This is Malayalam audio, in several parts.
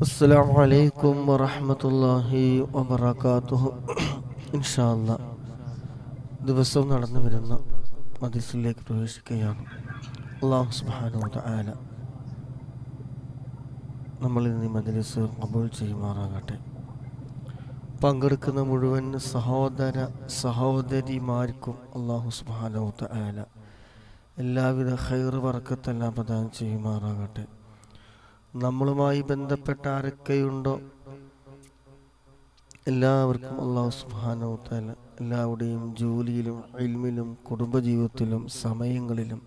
അസ്സലാമു അലൈക്കും വറഹ്മത്തുള്ളാഹി വബറകാതുഹു. ഇൻഷാ അല്ലാഹ് ദിവസവും നടന്നു വരുന്ന മജ്‌ലിസിലേക്ക് പ്രവേശിക്കുകയാണ്. അല്ലാഹു സുബ്ഹാനഹു വതആല നമ്മളിൽ നിന്ന് മജ്‌ലിസ് ഖബൂൽ ചെയ്യുമാറാകട്ടെ. പങ്കെടുക്കുന്ന മുഴുവൻ സഹോദരിമാർക്കും അല്ലാഹു സുബ്ഹാനഹു വതആല എല്ലാവിധ ഖൈർ ബറക്കത്തെല്ലാം പ്രദാനം ചെയ്യുമാറാകട്ടെ. നമ്മളുമായി ബന്ധപ്പെട്ട ആരൊക്കെയുണ്ടോ എല്ലാവർക്കും അല്ലാഹു സുബ്ഹാനഹു വതആല എല്ലാവരുടെയും ജോലിയിലും ഇൽമിലും കുടുംബജീവിതത്തിലും സമയങ്ങളിലും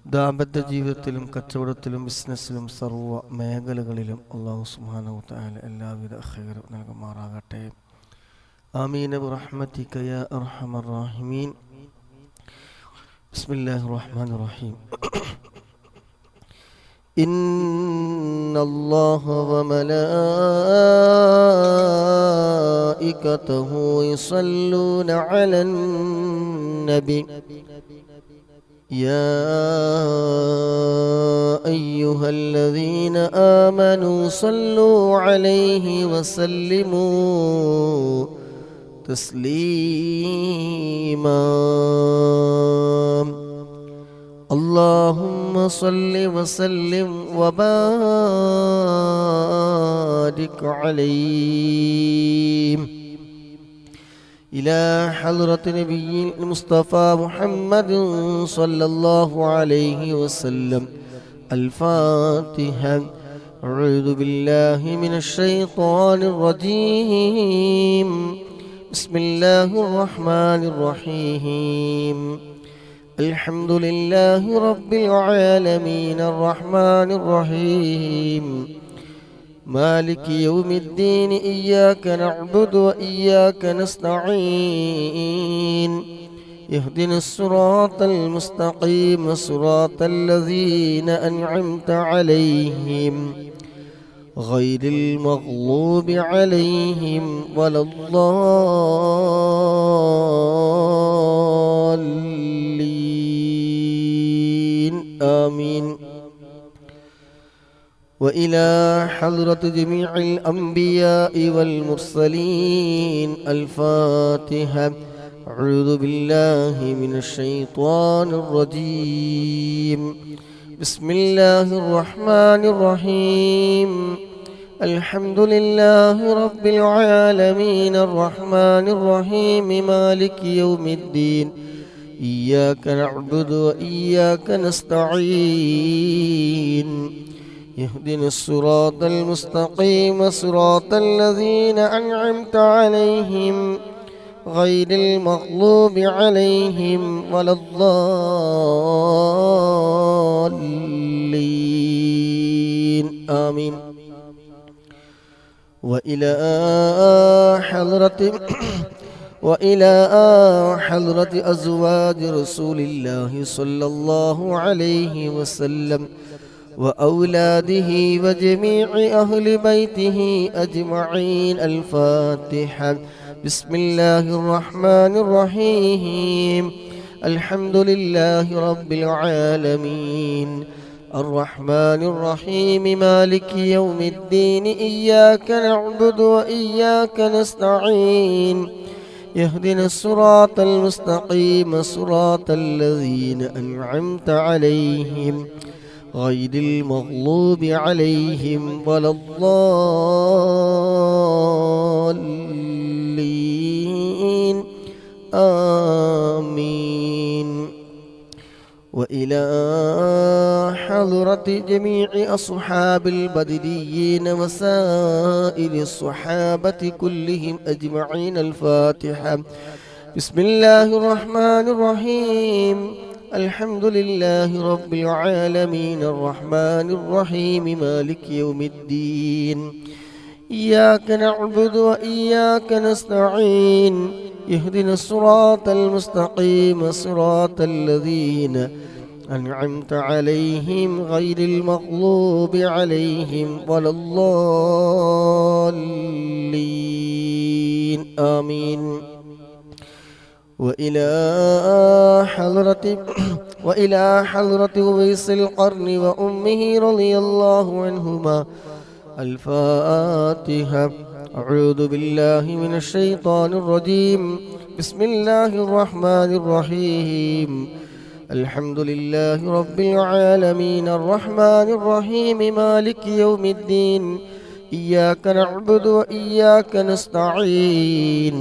ദാമ്പത്യ ജീവിതത്തിലും കച്ചവടത്തിലും ബിസിനസ്സിലും സർവ്വ മേഖലകളിലും അല്ലാഹു സുബ്ഹാനഹു വതആല എല്ലാവിധ ഖൈർ നൽകുമാറാകട്ടെ. ആമീൻ ബിറഹ്മതിക യാ അർഹമർ റഹീമീൻ. ബിസ്മില്ലാഹിർ റഹ്മാനിർ റഹീം. إن الله وملائكته يصلون على النبي يا أيها الذين آمنوا صلوا عليه وسلموا تسليما. اللهم صل وسلم وبارك عليه إلى حضرة نبي المصطفى محمد صلى الله عليه وسلم. الفاتحة. أعوذ بالله من الشيطان الرجيم. بسم الله الرحمن الرحيم. الحمد لله رب العالمين الرحمن الرحيم مالك يوم الدين. إياك نعبد وإياك نستعين. اهدنا الصراط المستقيم صراط الذين أنعمت عليهم غير المغضوب عليهم ولا الضالين. آمين. وإلى حضرة جميع الأنبياء والمرسلين. الفاتحة. أعوذ بالله من الشيطان الرجيم. بسم الله الرحمن الرحيم. الحمد لله رب العالمين الرحمن الرحيم مالك يوم الدين. إياك نعبد وإياك نستعين. اهدنا الصراط المستقيم صراط الذين أنعمت عليهم غير المغضوب عليهم ولا الضالين. آمين. وإلى حضرة أزواج رسول الله صلى الله عليه وسلم وأولاده وجميع أهل بيته أجمعين. الفاتحة. بسم الله الرحمن الرحيم. الحمد لله رب العالمين الرحمن الرحيم مالك يوم الدين. إياك نعبد وإياك نستعين. يهدنا الصراط المستقيم صراط الذين أنعمت عليهم غير المغضوب عليهم ولا الضالين. آمين. وإلى حضرة جميع أصحاب البدريين وسائر الصحابة كلهم أجمعين. الفاتحة. بسم الله الرحمن الرحيم. الحمد لله رب العالمين الرحمن الرحيم مالك يوم الدين. إياك نعبد وإياك نستعين. اهدنا الصراط المستقيم صراط الذين أنعمت عليهم غير المغضوب عليهم ولا الضالين. آمين. وإلى حضرة أويس القرن وأمه رضي الله عنهما الفاتحة. أعوذ بالله من الشيطان الرجيم. بسم الله الرحمن الرحيم. الحمد لله رب العالمين الرحمن الرحيم مالك يوم الدين. إياك نعبد وإياك نستعين.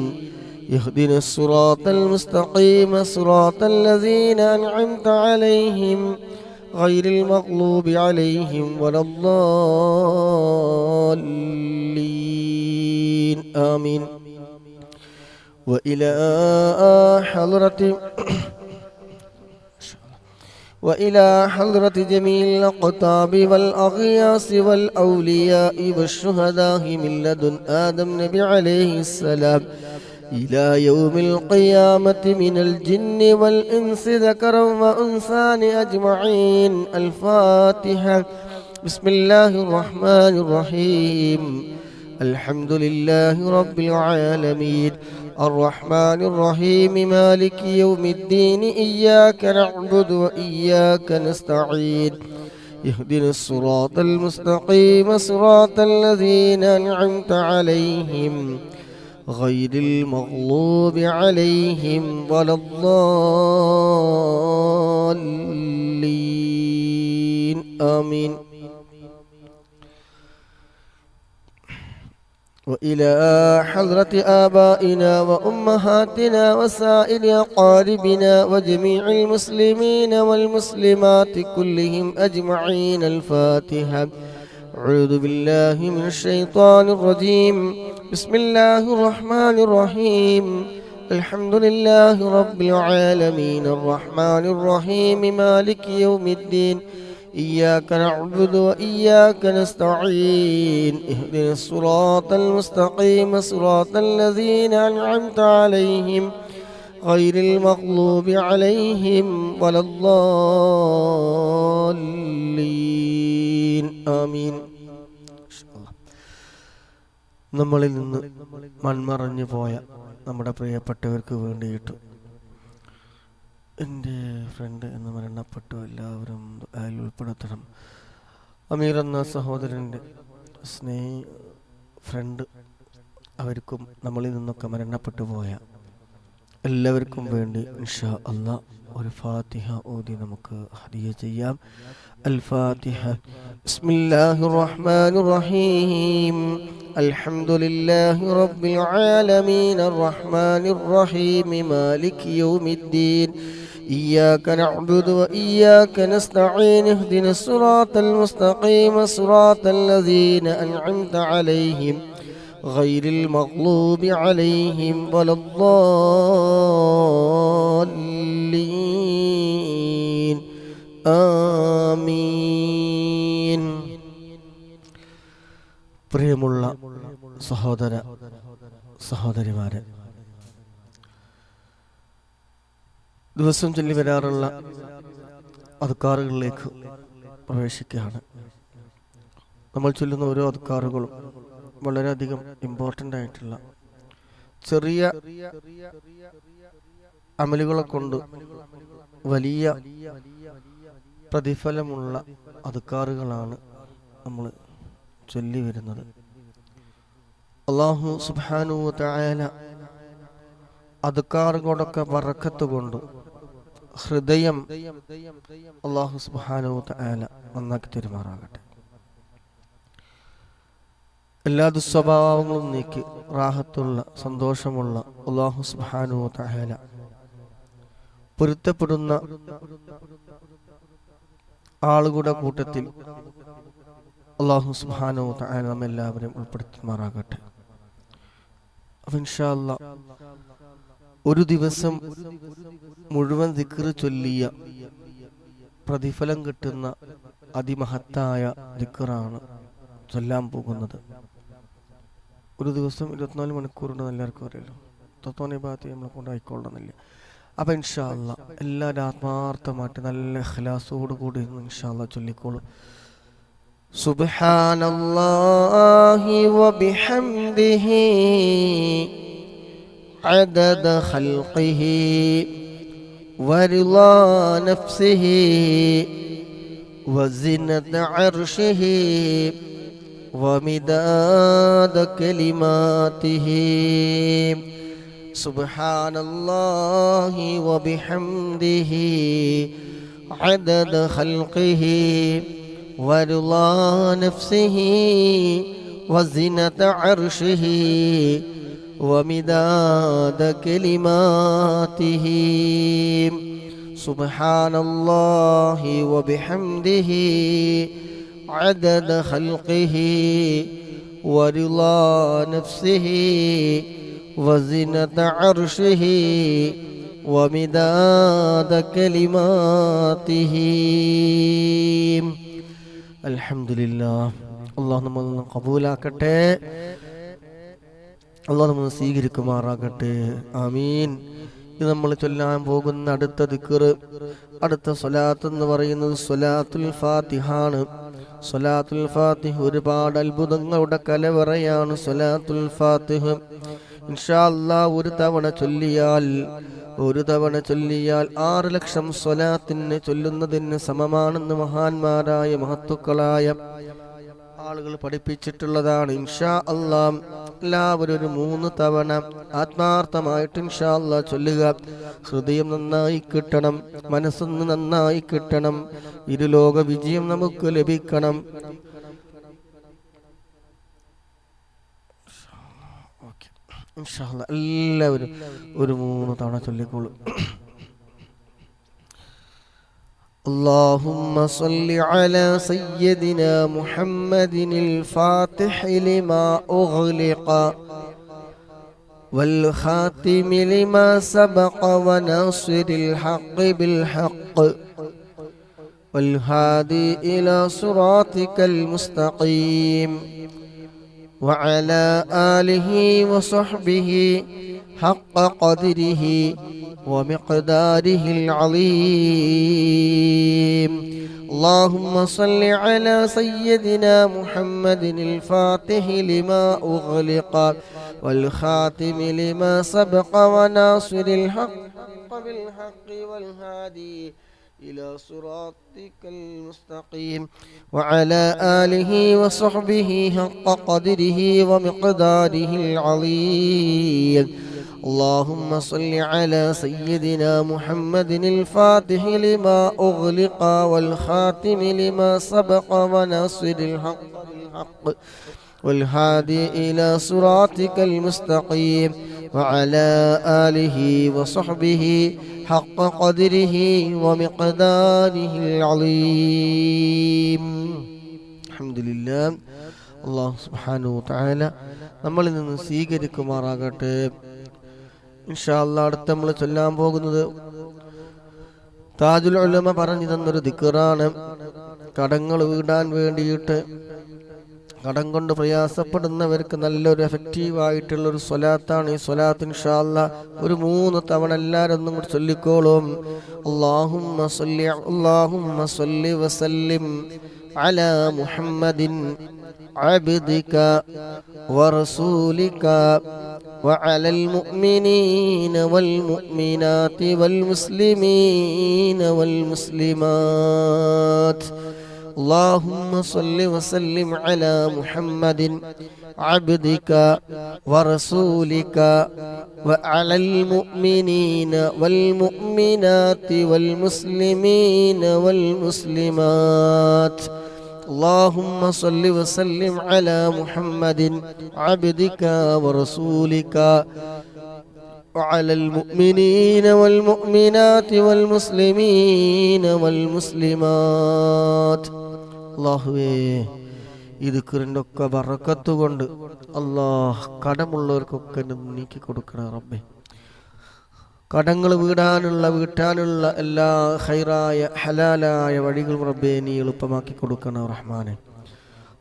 اهدنا الصراط المستقيم صراط الذين أنعمت عليهم غير المغلوب عليهم ولا الضالين آمين. وإلى حضرة جميع الأقطاب والأغياس والأولياء والشهداء من لدن آدم نبي عليه السلام إلى يوم القيامة من الجن والإنس ذكرا وأنثى أجمعين. الفاتحة. بسم الله الرحمن الرحيم. الحمد لله رب العالمين الرحمن الرحيم مالك يوم الدين. إياك نعبد وإياك نستعين. اهدنا الصراط المستقيم صراط الذين أنعمت عليهم غير المغلوب عليهم ولا الضالين آمين. وإلى حضرة آبائنا وأمهاتنا وسائر أقاربنا وجميع المسلمين والمسلمات كلهم أجمعين. الفاتحة. أعوذ بالله من الشيطان الرجيم. بسم الله الرحمن الرحيم. الحمد لله رب العالمين الرحمن الرحيم مالك يوم الدين. إياك نعبد وإياك نستعين. اهدنا الصراط المستقيم صراط الذين أنعمت عليهم غير المغلوب عليهم ولا الضالين آمين. നമ്മളിൽ നിന്ന് മൺമറഞ്ഞു പോയ നമ്മുടെ പ്രിയപ്പെട്ടവർക്ക് വേണ്ടിയിട്ട് എൻ്റെ ഫ്രണ്ട് എന്ന് മരണപ്പെട്ടു. എല്ലാവരും അതിൽ ഉൾപ്പെടുത്തണം. അമീർ എന്ന സഹോദരൻ്റെ ഫ്രണ്ട്, അവർക്കും നമ്മളിൽ നിന്നൊക്കെ മരണപ്പെട്ടു പോയ എല്ലാവർക്കും വേണ്ടി ഇൻഷാ അല്ലാഹ് ഒരു ഫാത്തിഹ ഓതി നമുക്ക് ഹദിയ ചെയ്യാം. الفاتحة. بسم الله الرحمن الرحيم. الحمد لله رب العالمين الرحمن الرحيم مالك يوم الدين. إياك نعبد وإياك نستعين. اهدنا الصراط المستقيم صراط الذين أنعمت عليهم غير المغلوب عليهم ولا الضالين ആമീൻ. പ്രിയമുള്ള സഹോദര സഹോദരിമാരെ, ദിവസം ചൊല്ലി വരാറുള്ള അദ്കാറുകളിലേക്ക് പ്രവേശിക്കുകയാണ്. നമ്മൾ ചൊല്ലുന്ന ഓരോ അദ്കാറുകളും വളരെയധികം ഇമ്പോർട്ടൻ്റ് ആയിട്ടുള്ള ചെറിയ അമലുകളെ കൊണ്ട് വലിയ പ്രതിഫലമുള്ള അദ്കാറുകളാണ് നമ്മൾ ചൊല്ലി വരുന്നത്. അല്ലാഹു സുബ്ഹാനഹു വ തആല അദ്കാറുകളൊക്കെ ബറക്കത്ത് കൊണ്ട് ഹൃദയം അല്ലാഹു സുബ്ഹാനഹു വ തആല നന്നാക്കി തരുമാറാകട്ടെ. എല്ലാ ദുസ്വഭാവങ്ങളും നീക്കി റാഹത്തുള്ള സന്തോഷമുള്ള അല്ലാഹു സുബ്ഹാനഹു വ തആല പൊരുത്തപ്പെടുന്ന ആളുകളുടെ കൂട്ടത്തിൽ അല്ലാഹു സുബ്ഹാനഹു വ തആല നമ്മെല്ലാവരെയും ഉൾപ്പെടുത്തുമാറാകട്ടെ. അപ്പോൾ ഇൻഷാ അല്ലാഹ് ഒരു ദിവസം മുഴുവൻ ദിക്ർ ചൊല്ലിയ പ്രതിഫലം കിട്ടുന്ന അതിമഹത്തായ ദിക്റാണ് ചൊല്ലാൻ പോകുന്നത്. ഒരു ദിവസം 24 മണിക്കൂറുണ്ടെന്ന് എല്ലാവർക്കും അറിയാലോ. തത്വനെ ഭാഗത്ത് നമ്മളെ കൊണ്ടായിക്കൊള്ളണമെന്നില്ല. അപ്പം ഇൻഷാ അല്ലാഹ് എല്ലാവരും ആത്മാർത്ഥമായിട്ട് നല്ല ഇഖ്ലാസോട് കൂടി ഇൻഷാ അല്ലാഹ് ചൊല്ലിക്കോളൂ. സുബ്ഹാനല്ലാഹി വബിഹംദിഹി അദദ ഖൽഖിഹി വറിളാ നഫ്സിഹി വസിനത അർശിഹി ومداد كلماته سبحان الله وبحمده عدد خلقه ورضا نفسه وزنة عرشه ومداد كلماته سبحان الله وبحمده عدد خلقه ورضا نفسه وزنة عرشه ومداد كلماته الحمد لله. അള്ളാഹു നമ്മൾ കബൂലാക്കട്ടെ, അള്ളാഹു നമ്മൾ സ്വീകരിക്കുമാറാകട്ടെ. ആമീൻ. ഇത് നമ്മൾ ചൊല്ലാൻ പോകുന്ന അടുത്ത ദിക്ർ, അടുത്ത സ്വലാത്ത് എന്ന് പറയുന്നത് സ്വലാത്തുൽ ഫാത്തിഹാണ്. സ്വലാത്തുൽ ഫാത്തിഹ് ഒരുപാട് അത്ഭുതങ്ങളുടെ കലവറയാണ് സ്വലാത്തുൽ ഫാത്തിഹ്. ഇൻഷാ അല്ലാഹ് ഒരു തവണ ചൊല്ലിയാൽ 6 ലക്ഷം സ്വലാത്തിന് ചൊല്ലുന്നതിന് സമമാണെന്ന് മഹാന്മാരായ മഹത്തുക്കളായ ആളുകൾ പഠിപ്പിച്ചിട്ടുള്ളതാണ്. ഇൻഷാ അല്ലാഹ് എല്ലാവരും ഒരു 3 തവണ ആത്മാർത്ഥമായിട്ട് ഇൻഷാ അല്ലാഹ് ചൊല്ലുക. ഹൃദയം നന്നായി കിട്ടണം, മനസ്സൊന്ന് നന്നായി കിട്ടണം, ഇരുലോക വിജയം നമുക്ക് ലഭിക്കണം. ഇൻഷാ അല്ലാഹ് എല്ലാവരും ഒരു 3 തവണ ചൊല്ലിക്കോളൂ. اللهم صل على سيدنا محمد الفاتح لما أغلق والخاتم لما سبق وناصر الحق بالحق والهادي إلى صراطك المستقيم وعلى آله وصحبه حق قدره ومقداره العظيم. اللهم صل على سيدنا محمد الفاتح لما أغلق والخاتم لما سبق وناصر الحق بالحق والهادي إلى صراطك المستقيم وعلى آله وصحبه حق قدره ومقداره العظيم. اللهم صل على سيدنا محمد الفاتح لما أغلق والخاتم لما سبق وناصر الحق بالحق والهادي إلى صراطك المستقيم وعلى آله وصحبه حق قدره ومقداره العظيم. الحمد لله. الله سبحانه وتعالى നമ്മളിൽ നിന്ന് സ്വീകരിക്കുമാറാകട്ടെ. ഇൻഷാ അല്ലാഹ് അടുത്ത് നമ്മൾ ചൊല്ലാൻ പോകുന്നത് താജുൽ ഉലമ പറഞ്ഞു തന്നൊരു ദിക്റാണ്. കടങ്ങൾ വീടാൻ വേണ്ടിയിട്ട്, കടം കൊണ്ട് പ്രയാസപ്പെടുന്നവർക്ക് നല്ലൊരു എഫക്റ്റീവായിട്ടുള്ളൊരു സ്വലാത്താണ് ഈ സ്വലാത്ത്. ഇൻഷാ അല്ലാഹ് ഒരു 3 തവണ എല്ലാവരും ഒന്നും കൂടി ചൊല്ലിക്കോളും. അല്ലാഹുമ്മ സ്വല്ലി വസല്ലിം അലാ മുഹമ്മദിൻ عبدك ورسولك وعلى المؤمنين والمؤمنات والمسلمين والمسلمات. اللهم صل وسلم على محمد عبدك ورسولك وعلى المؤمنين والمؤمنات والمسلمين والمسلمات. اللهم صل وسلم على محمد عبدك ورسولك وعلى المؤمنين والمؤمنات والمسلمين والمسلمات. അല്ലാഹുവേ, ഈ ദിക്റിന്റെ ഒക്കെ ബറക്കത്ത് കൊണ്ട് അല്ലാഹ് കടമുള്ളവർക്കൊക്കെ നീക്കി കൊടുക്കണം റബ്ബേ. കടങ്ങൾ വീട്ടാനുള്ള എല്ലാ ഖൈറായ ഹലാലായ വഴികളും റബ്ബേ നീ എളുപ്പമാക്കി കൊടുക്കണം റഹ്മാനെ.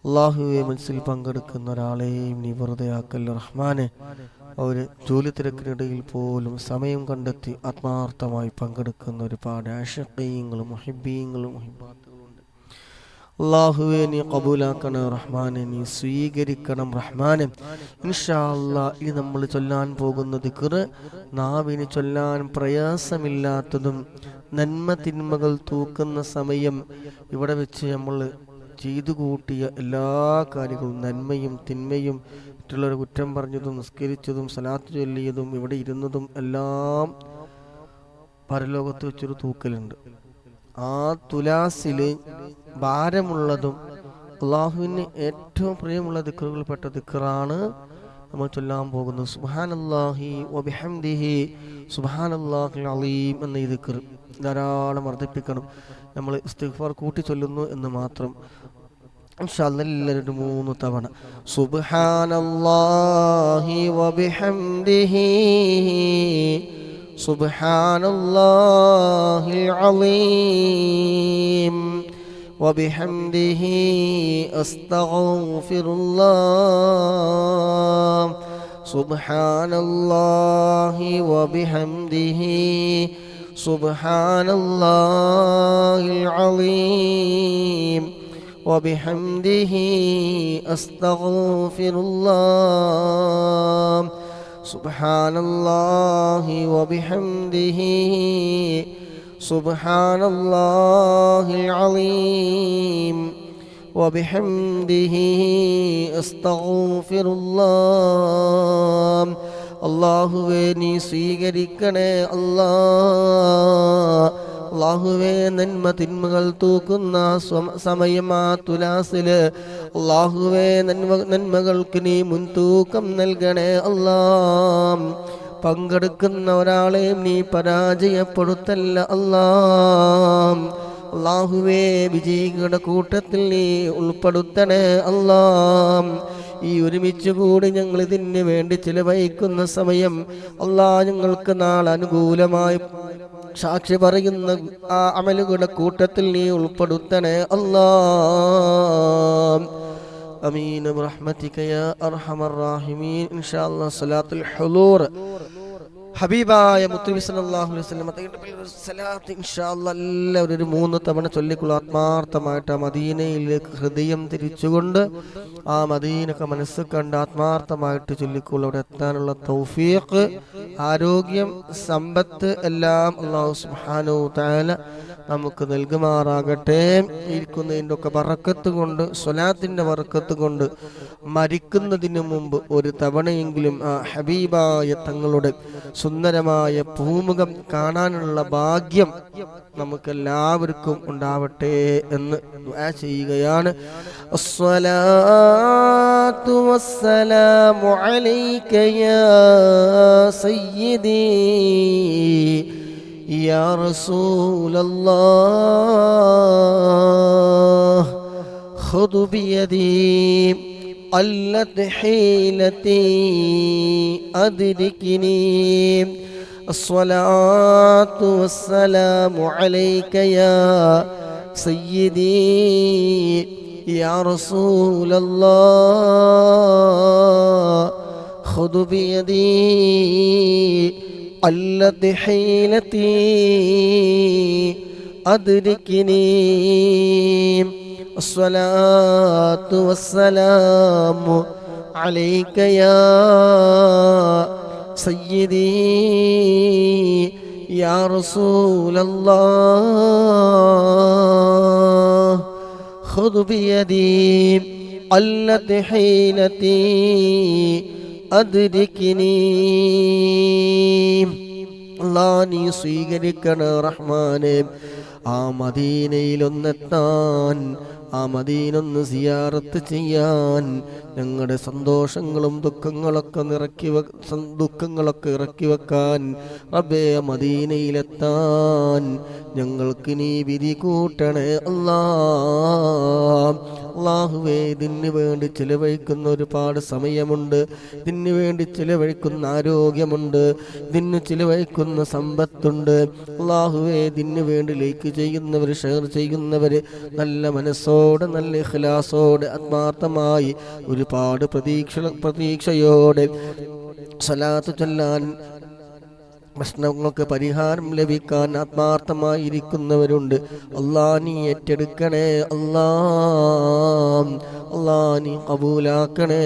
അല്ലാഹുവേ, മനസ്സിൽ പങ്കെടുക്കുന്ന ഒരാളെയും നീ വെറുതെ ആക്കല്ല റഹ്മാനെ. അവർ ജോലി തിരക്കിനിടയിൽ പോലും സമയം കണ്ടെത്തി ആത്മാർത്ഥമായി പങ്കെടുക്കുന്ന ഒരുപാട് ആശിഖീങ്ങളും മുഹിബ്ബീങ്ങളും മുഹിബ്ബാത്തുകളുണ്ട്. അല്ലാഹുവേ, നീ കബൂലാക്കണം റഹ്മാനെ, നീ സ്വീകരിക്കണം റഹ്മാനെ. ഇൻഷാ അല്ലാഹ് ഈ നമ്മൾ ചൊല്ലാൻ പോകുന്ന ദിക്ർ നാവിന് ചൊല്ലാൻ പ്രയാസമില്ലാത്തതും നന്മ തിന്മകൾ തൂക്കുന്ന സമയം ഇവിടെ വെച്ച് നമ്മൾ ചെയ്തു കൂട്ടിയ എല്ലാ കാര്യങ്ങളും നന്മയും തിന്മയും മറ്റുള്ളവരെ കുറ്റം പറഞ്ഞതും നിസ്കരിച്ചതും സലാത്ത് ചൊല്ലിയതും ഇവിടെ ഇരുന്നതും എല്ലാം പരലോകത്ത് വെച്ചൊരു തൂക്കലുണ്ട്. ആ തുലാസിൽ ഭാരമുള്ളതും അള്ളാഹുവിന് ഏറ്റവും പ്രിയമുള്ള ദിക്റുകൾപ്പെട്ട ദിക്റാണ് നമ്മൾ ചൊല്ലാൻ പോകുന്നത്. സുബ്ഹാനല്ലാഹി വബിഹംദിഹി സുബ്ഹാനല്ലാഹിൽ അലീം എന്ന ഈ ദിക്ർ ധാരാളം വർദ്ധിപ്പിക്കണം. നമ്മൾ ഇസ്തിഗ്ഫാർ കൂട്ടി ചൊല്ലുന്നു എന്ന് മാത്രം. ഇൻഷാ അല്ലാഹ് എല്ലാവരും 3 തവണ സുബ്ഹാനല്ലാഹി വബിഹംദിഹി സുബ്ഹാനല്ലാഹിൽ അലീം വബിഹംദിഹി അസ്തഗ്ഫിറുല്ലാഹ് സുബ്ഹാനല്ലാഹി വബിഹംദിഹി സുബ്ഹാനല്ലാഹിൽ അലീം വബിഹംദിഹി അസ്തഗ്ഫിറുല്ലാഹ് സുബ്ഹാനല്ലാഹി വബിഹംദിഹി സുബ്ഹാനല്ലാഹിൽ അലീം വബിഹംദിഹി അസ്തഗ്ഫിറുല്ലാഹ്. അല്ലാഹുവേ നീ സ്വീകരിക്കണേ അല്ലാഹുവേ നന്മ തിന്മകൾ തൂക്കുന്ന സമയമാ തുലാസില് അല്ലാഹുവേ നന്മകൾക്ക് നീ മുൻതൂക്കം നൽകണേ പങ്കെടുക്കുന്ന ഒരാളെയും നീ പരാജയപ്പെടുത്തല്ല അല്ലാഹുവേ വിജയികളുടെ കൂട്ടത്തിൽ നീ ഉൾപ്പെടുത്തണേ ഈ ഒരുമിച്ച് കൂടി ഞങ്ങൾ ഇതിന് വേണ്ടി ചിലവഴിക്കുന്ന സമയം ഞങ്ങൾക്ക് നാളെ അനുകൂലമായി സാക്ഷി പറയുന്ന ആ അമലുകളുടെ കൂട്ടത്തിൽ നീ ഉൾപ്പെടുത്തണേ അമീൻ ബിറഹ്മതിക യാ അർഹമർ റഹീമീൻ. ഇൻഷാ അല്ലാഹ് സലാത്തുൽ ഹുളൂർ ഹബീബായ മുത്തുനബി സല്ലല്ലാഹു അലൈഹി വസല്ലം തങ്ങളുടെ സലാത്ത് ഇൻഷാ അല്ലാഹ് എല്ലാവരും ഒരു 3 തവണ ചൊല്ലിക്കൊള്ളു. ആത്മാർത്ഥമായിട്ട് ആ മദീനയിലേക്ക് ഹൃദയം തിരിച്ചുകൊണ്ട് ആ മദീനക്ക് മനസ്സ് കണ്ട് ആത്മാർത്ഥമായിട്ട് ചൊല്ലിക്കൊള്ളു. അവിടെ എത്താനുള്ള തൗഫീഖ്, ആരോഗ്യം, സമ്പത്ത് എല്ലാം അല്ലാഹു സുബ്ഹാനഹു തആല നമുക്ക് നൽകുമാറാകട്ടെ. ഇരിക്കുന്നതിൻ്റെ ഒക്കെ ബറക്കത്ത് കൊണ്ട്, സ്വലാത്തിന്റെ ബറക്കത്ത് കൊണ്ട് മരിക്കുന്നതിന് മുമ്പ് ഒരു തവണയെങ്കിലും ആ ഹബീബായ തങ്ങളുടെ സുന്ദരമായ പൂമുഖം കാണാനുള്ള ഭാഗ്യം നമുക്കെല്ലാവർക്കും ഉണ്ടാവട്ടെ എന്ന് ദുആ ചെയ്യുകയാണ്. അസ്സലാത്തു വസ്സലാമു അലൈക യാ സയ്യിദി യാ റസൂലല്ലാഹ് ഖുദ് ബിയദി قلت حيلتي أدركني الصلاة والسلام عليك يا سيدي يا رسول الله خذ بيدي قلت حيلتي أدركني الصلاة والسلام عليك يا سيدي يا رسول الله خذ بيدي قلت حيلتي أدركني. അല്ലാഹ് നീ സ്വീകരിക്കണേ റഹ്മാനേ. ആ മദീനയിലൊന്നെത്താൻ, ആ മദീനൊന്ന് സിയാറത്ത് ചെയ്യാൻ, ഞങ്ങളുടെ സന്തോഷങ്ങളും ദുഃഖങ്ങളൊക്കെ ഇറക്കി വെക്കാൻ റബ്ബേ മദീനയിലെത്താൻ ഞങ്ങൾക്ക് നീ വിധി കൂട്ടണേ അല്ലാഹുവേ. ഇതിന് വേണ്ടി ചിലവഴിക്കുന്ന ഒരുപാട് സമയമുണ്ട്, ഇതിന് വേണ്ടി ചിലവഴിക്കുന്ന ആരോഗ്യമുണ്ട്, ഇതിന് ചിലവഴിക്കുന്ന സമ്പത്തുണ്ട് അല്ലാഹുവേ. ഇതിന് വേണ്ടി ലൈക്ക് ചെയ്യുന്നവർ, ഷെയർ ചെയ്യുന്നവർ നല്ല മനസ്സോടെ, നല്ല ഇഖ്ലാസോടെ, ആത്മാർത്ഥമായി ഒരുപാട് പ്രതീക്ഷയോടെ സ്വലാത്ത് ചൊല്ലാൻ, പ്രശ്നങ്ങൾക്ക് പരിഹാരം ലഭിക്കാൻ ആത്മാർത്ഥമായിരിക്കുന്നവരുണ്ട്. അല്ലാഹ് നീ ഏറ്റെടുക്കണേ അല്ലാഹ് നീ കബൂലാക്കണേ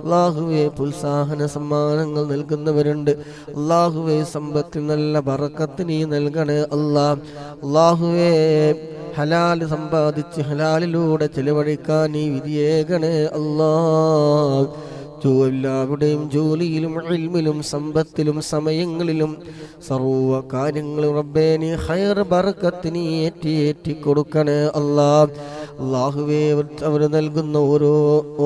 അല്ലാഹുവേ പ്രോത്സാഹന സമ്മാനങ്ങൾ നൽകുന്നവരുണ്ട്. അല്ലാഹുവേ സമ്പത്തിൽ നല്ല ബറക്കത്ത് നീ നൽകണേ അല്ലാഹുവേ ഹലാല് സമ്പാദിച്ച് ഹലാലിലൂടെ ചെലവഴിക്കാൻ നീ വിധിയേകണേ എല്ലാവരുടെയും ജോലിയിലും ഇൽമിലും സമ്പത്തിലും സമയങ്ങളിലും സർവ്വ കാര്യങ്ങളും റബ്ബേ നീ ഖൈർ ബർക്കത്ത് നീ ഏറ്റി കൊടുക്കണേ അല്ലാഹുവേ അവർ നൽകുന്ന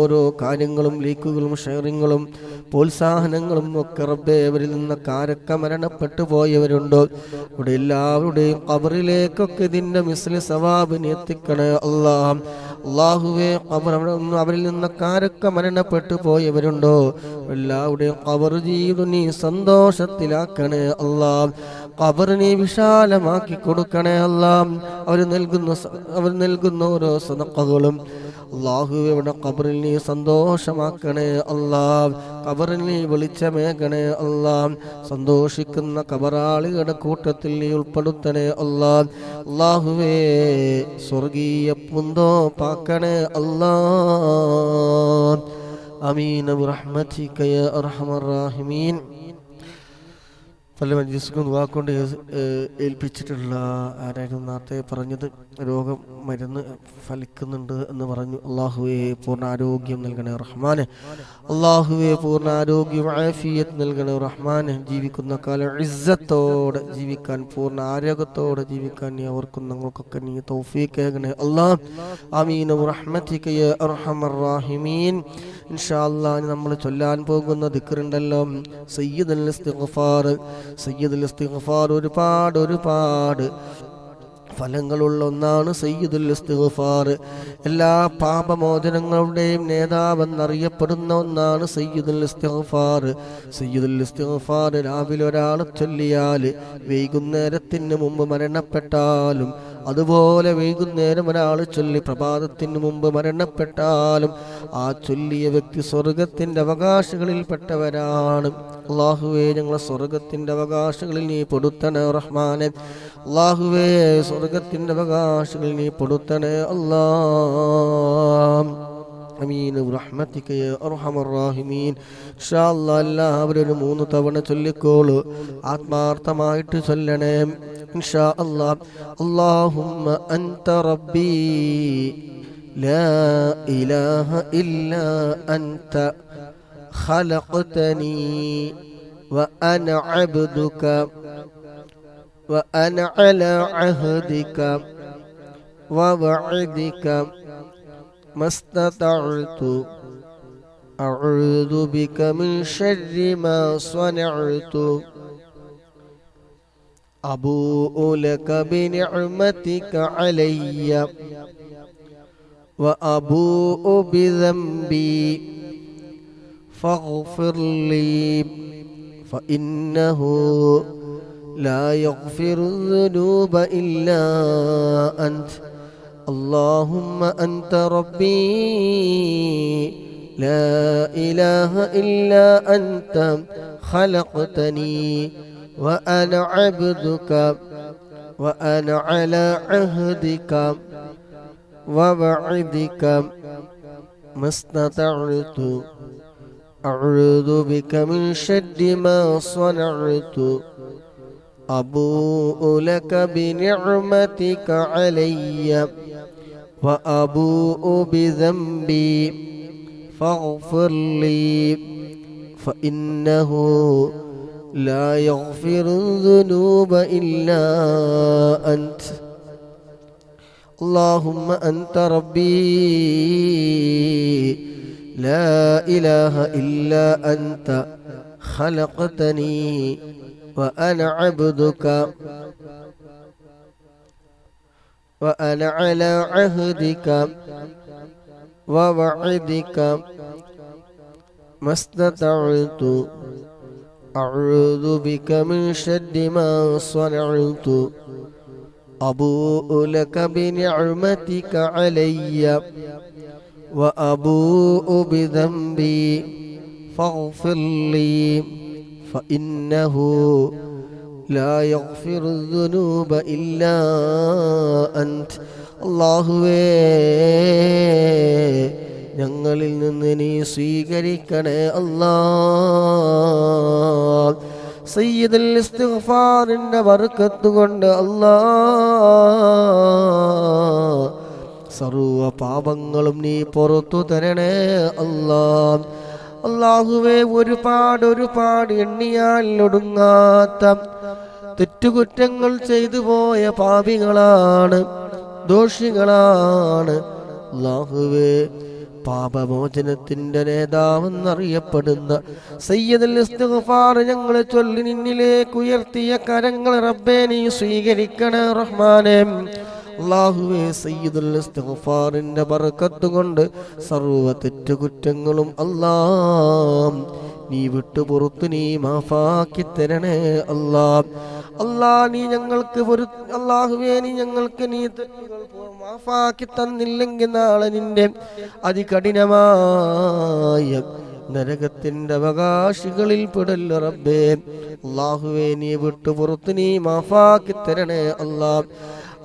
ഓരോ കാര്യങ്ങളും ലീക്കുകളും ഷെയറിങ്ങുകളും പ്രോത്സാഹനങ്ങളും ഒക്കെ റബ്ബേ അവരിൽ നിന്നൊക്കെ ആരൊക്കെ മരണപ്പെട്ടു പോയവരുണ്ടോ അവിടെ എല്ലാവരുടെയും ഖബറിലേക്കൊക്കെ ഇതിൻ്റെ മിസ്ലി സവാബിനെ എത്തിക്കണേ അല്ലാഹുവേ അവരിൽ നിന്നൊക്കെ ആരൊക്കെ മരണപ്പെട്ടു പോയവരുണ്ടോ എല്ലാവരുടെയും ഖബർ ജീവിതം നീ സന്തോഷത്തിലാക്കണേ ഖബർ നീ വിശാലമാക്കി കൊടുക്കണേ അവർ നൽകുന്ന ഓരോ സദഖകളും അല്ലാഹുവേ അവരുടെ ഖബറിൽ നീ സന്തോഷമാക്കണേ ഖബറിൽ നീ വെളിച്ചമേകണേ സന്തോഷിക്കുന്ന ഖബറാളികളുടെ കൂട്ടത്തിൽ നീ ഉൾപ്പെടുത്തണേ അല്ലാഹുവേ സ്വർഗീയ പൂന്തോപ്പാക്കണേ ആമീൻ ബിറഹ്മതിക യാ അർഹമർ റഹീമീൻ. പല മജ്ലിസും ദുആകൊണ്ട് ഏൽപ്പിച്ചിട്ടുള്ള ആരായിരുന്നു നേരത്തെ പറഞ്ഞത് രോഗം മരുന്ന് ഫലിക്കുന്നുണ്ട് എന്ന് പറഞ്ഞു. അല്ലാഹുവേ പൂർണ്ണ ആരോഗ്യം നൽകണേ റഹ്മാനെ. അല്ലാഹുവേ പൂർണ്ണ ആരോഗ്യം ആഫിയത്ത് നൽകണേ റഹ്മാനെ. ജീവിക്കുന്ന കാലം ഇസ്സത്തോടെ ജീവിക്കാൻ പൂർണ്ണ ആരോഗ്യത്തോടെ ജീവിക്കാൻ നീ അവർക്കും ഞങ്ങൾക്കൊക്കെ നീ തൗഫീഖ് നൽകണേ ആമീൻ ബിറഹ്മതിക യാ അർഹമർ റഹീമീൻ. ഇൻഷാ അല്ലാഹ് നമ്മൾ ചൊല്ലാൻ പോകുന്ന ദിക്റുണ്ടല്ലോ സയ്യിദുൽ ഇസ്തിഗ്ഫാർ ഒരുപാട് ഫലങ്ങളുള്ള ഒന്നാണ് സയ്യിദുൽ ഇസ്തിഗ്ഫാർ. എല്ലാ പാപമോചനങ്ങളുടെയും നേതാവെന്നറിയപ്പെടുന്ന ഒന്നാണ് സയ്യിദുൽ ഇസ്തിഗ്ഫാർ. രാവിലെ ഒരാൾ ചൊല്ലിയാൽ വൈകുന്നേരത്തിന് മുമ്പ് മരണപ്പെട്ടാലും, അതുപോലെ വൈകുന്നേരം ഒരാൾ ചൊല്ലി പ്രഭാതത്തിന് മുമ്പ് മരണപ്പെട്ടാലും ആ ചൊല്ലിയ വ്യക്തി സ്വർഗത്തിൻ്റെ അവകാശികളിൽ പെട്ടവരാണ്. അല്ലാഹുവേ ഞങ്ങളെ സ്വർഗത്തിൻ്റെ അവകാശികളിൽ നീ പെടുത്തണേ റഹ്മാനെ. അല്ലാഹുവേ സ്വർഗത്തിൻ്റെ അവകാശികളിൽ നീ പെടുത്തണേ ആമീൻ ബിറഹ്മതിക യാ അർഹമർ റഹീമീൻ. ഇൻഷാ അല്ലാഹ് എല്ലാവരും 3 തവണ ചൊല്ലിക്കോളൂ, ആത്മാർത്ഥമായിട്ട് ചൊല്ലണേ ഇൻഷാ അല്ലാഹ്. അല്ലാഹുമ്മ അൻത റബ്ബി ലാ ഇലാഹ ഇല്ലാ അൻത ഖലഖ്തനി വഅന അബ്ദുക വഅന അലാ അഹദിക വവഅദിക മസ്തതഅതു അഊദു ബിക മിൻ ശർരി മാ സ്വനഅതു അബൂഉ ലക ബിനിഅമതിക അലയ്യ വഅബൂഉ ബിദംബി فاغفر لي فإنه لا يغفر الذنوب إلا أنت. اللهم أنت ربي لا إله إلا أنت خلقتني وأنا عبدك وأنا على عهدك ووعدك ما استطعت أعوذ بك من شر ما صنعت أبوء لك بنعمتك علي وأبوء بذنبي فاغفر لي فإنه لا يغفر الذنوب إلا أنت. اللهم أنت ربي لا إله إلا أنت خلقتني وأنا عبدك وأنا على عهدك ووعدك ما استطعت أعوذ بك من شر ما صنعت أبوء لك بنعمتك علي وأبوء بذنبي فاغفر لي فإنه لا يغفر الذنوب إلا أنت. അല്ലാഹുവേ ഞങ്ങളിൽ നിന്ന് നീ സ്വീകരിക്കണേ അല്ലാ. സയ്യിദുൽ ഇസ്തിഗ്ഫാറിന്റെ ബർക്കത്ത് കൊണ്ട് അല്ലാ സർവ പാപങ്ങളും നീ പുറത്തു തരണേ അല്ലാ. അല്ലാഹുവേ, ഒരുപാട് എണ്ണിയാൽ ഒടുങ്ങാത്ത തെറ്റുകുറ്റങ്ങൾ ചെയ്തു പോയ പാപികളാണ്, ദോഷികളാണ്. അല്ലാഹുവേ, പാപമോചനത്തിന്റെ നേതാവെന്നറിയപ്പെടുന്ന സയ്യിദുൽ ഇസ്തിഗ്ഫാർ ഞങ്ങളെ ചൊല്ലി നിന്നിലേക്ക് ഉയർത്തിയ കരങ്ങൾ റബ്ബേ നീ സ്വീകരിക്കണേ റഹ്മാനേ. അല്ലാഹുവേ, സയ്യിദുൽ ഇസ്തിഗ്ഫാറിന്റെ ബർക്കത്ത് കൊണ്ട് സർവ്വ തെറ്റുകുറ്റങ്ങളും അല്ലാ നീ വിട്ടുപുറത്ത് നീ മാഫാക്കി തരണേ അല്ലാ. അല്ലാ, നീ ഞങ്ങൾക്ക് അല്ലാഹുവേ, നീ ഞങ്ങൾക്ക് നീ തെറ്റുകൾ മാഫാക്കി തന്നില്ലെങ്കിൽ നാളെ നിന്റെ അതികഠിനമായ നരകത്തിന്റെ അവകാശികളിൽ പെടല്ല റബ്ബേ. അല്ലാഹുവേ, നീ വിട്ടുപുറത്ത് നീ മാഫാക്കി തരണേ അല്ലാ.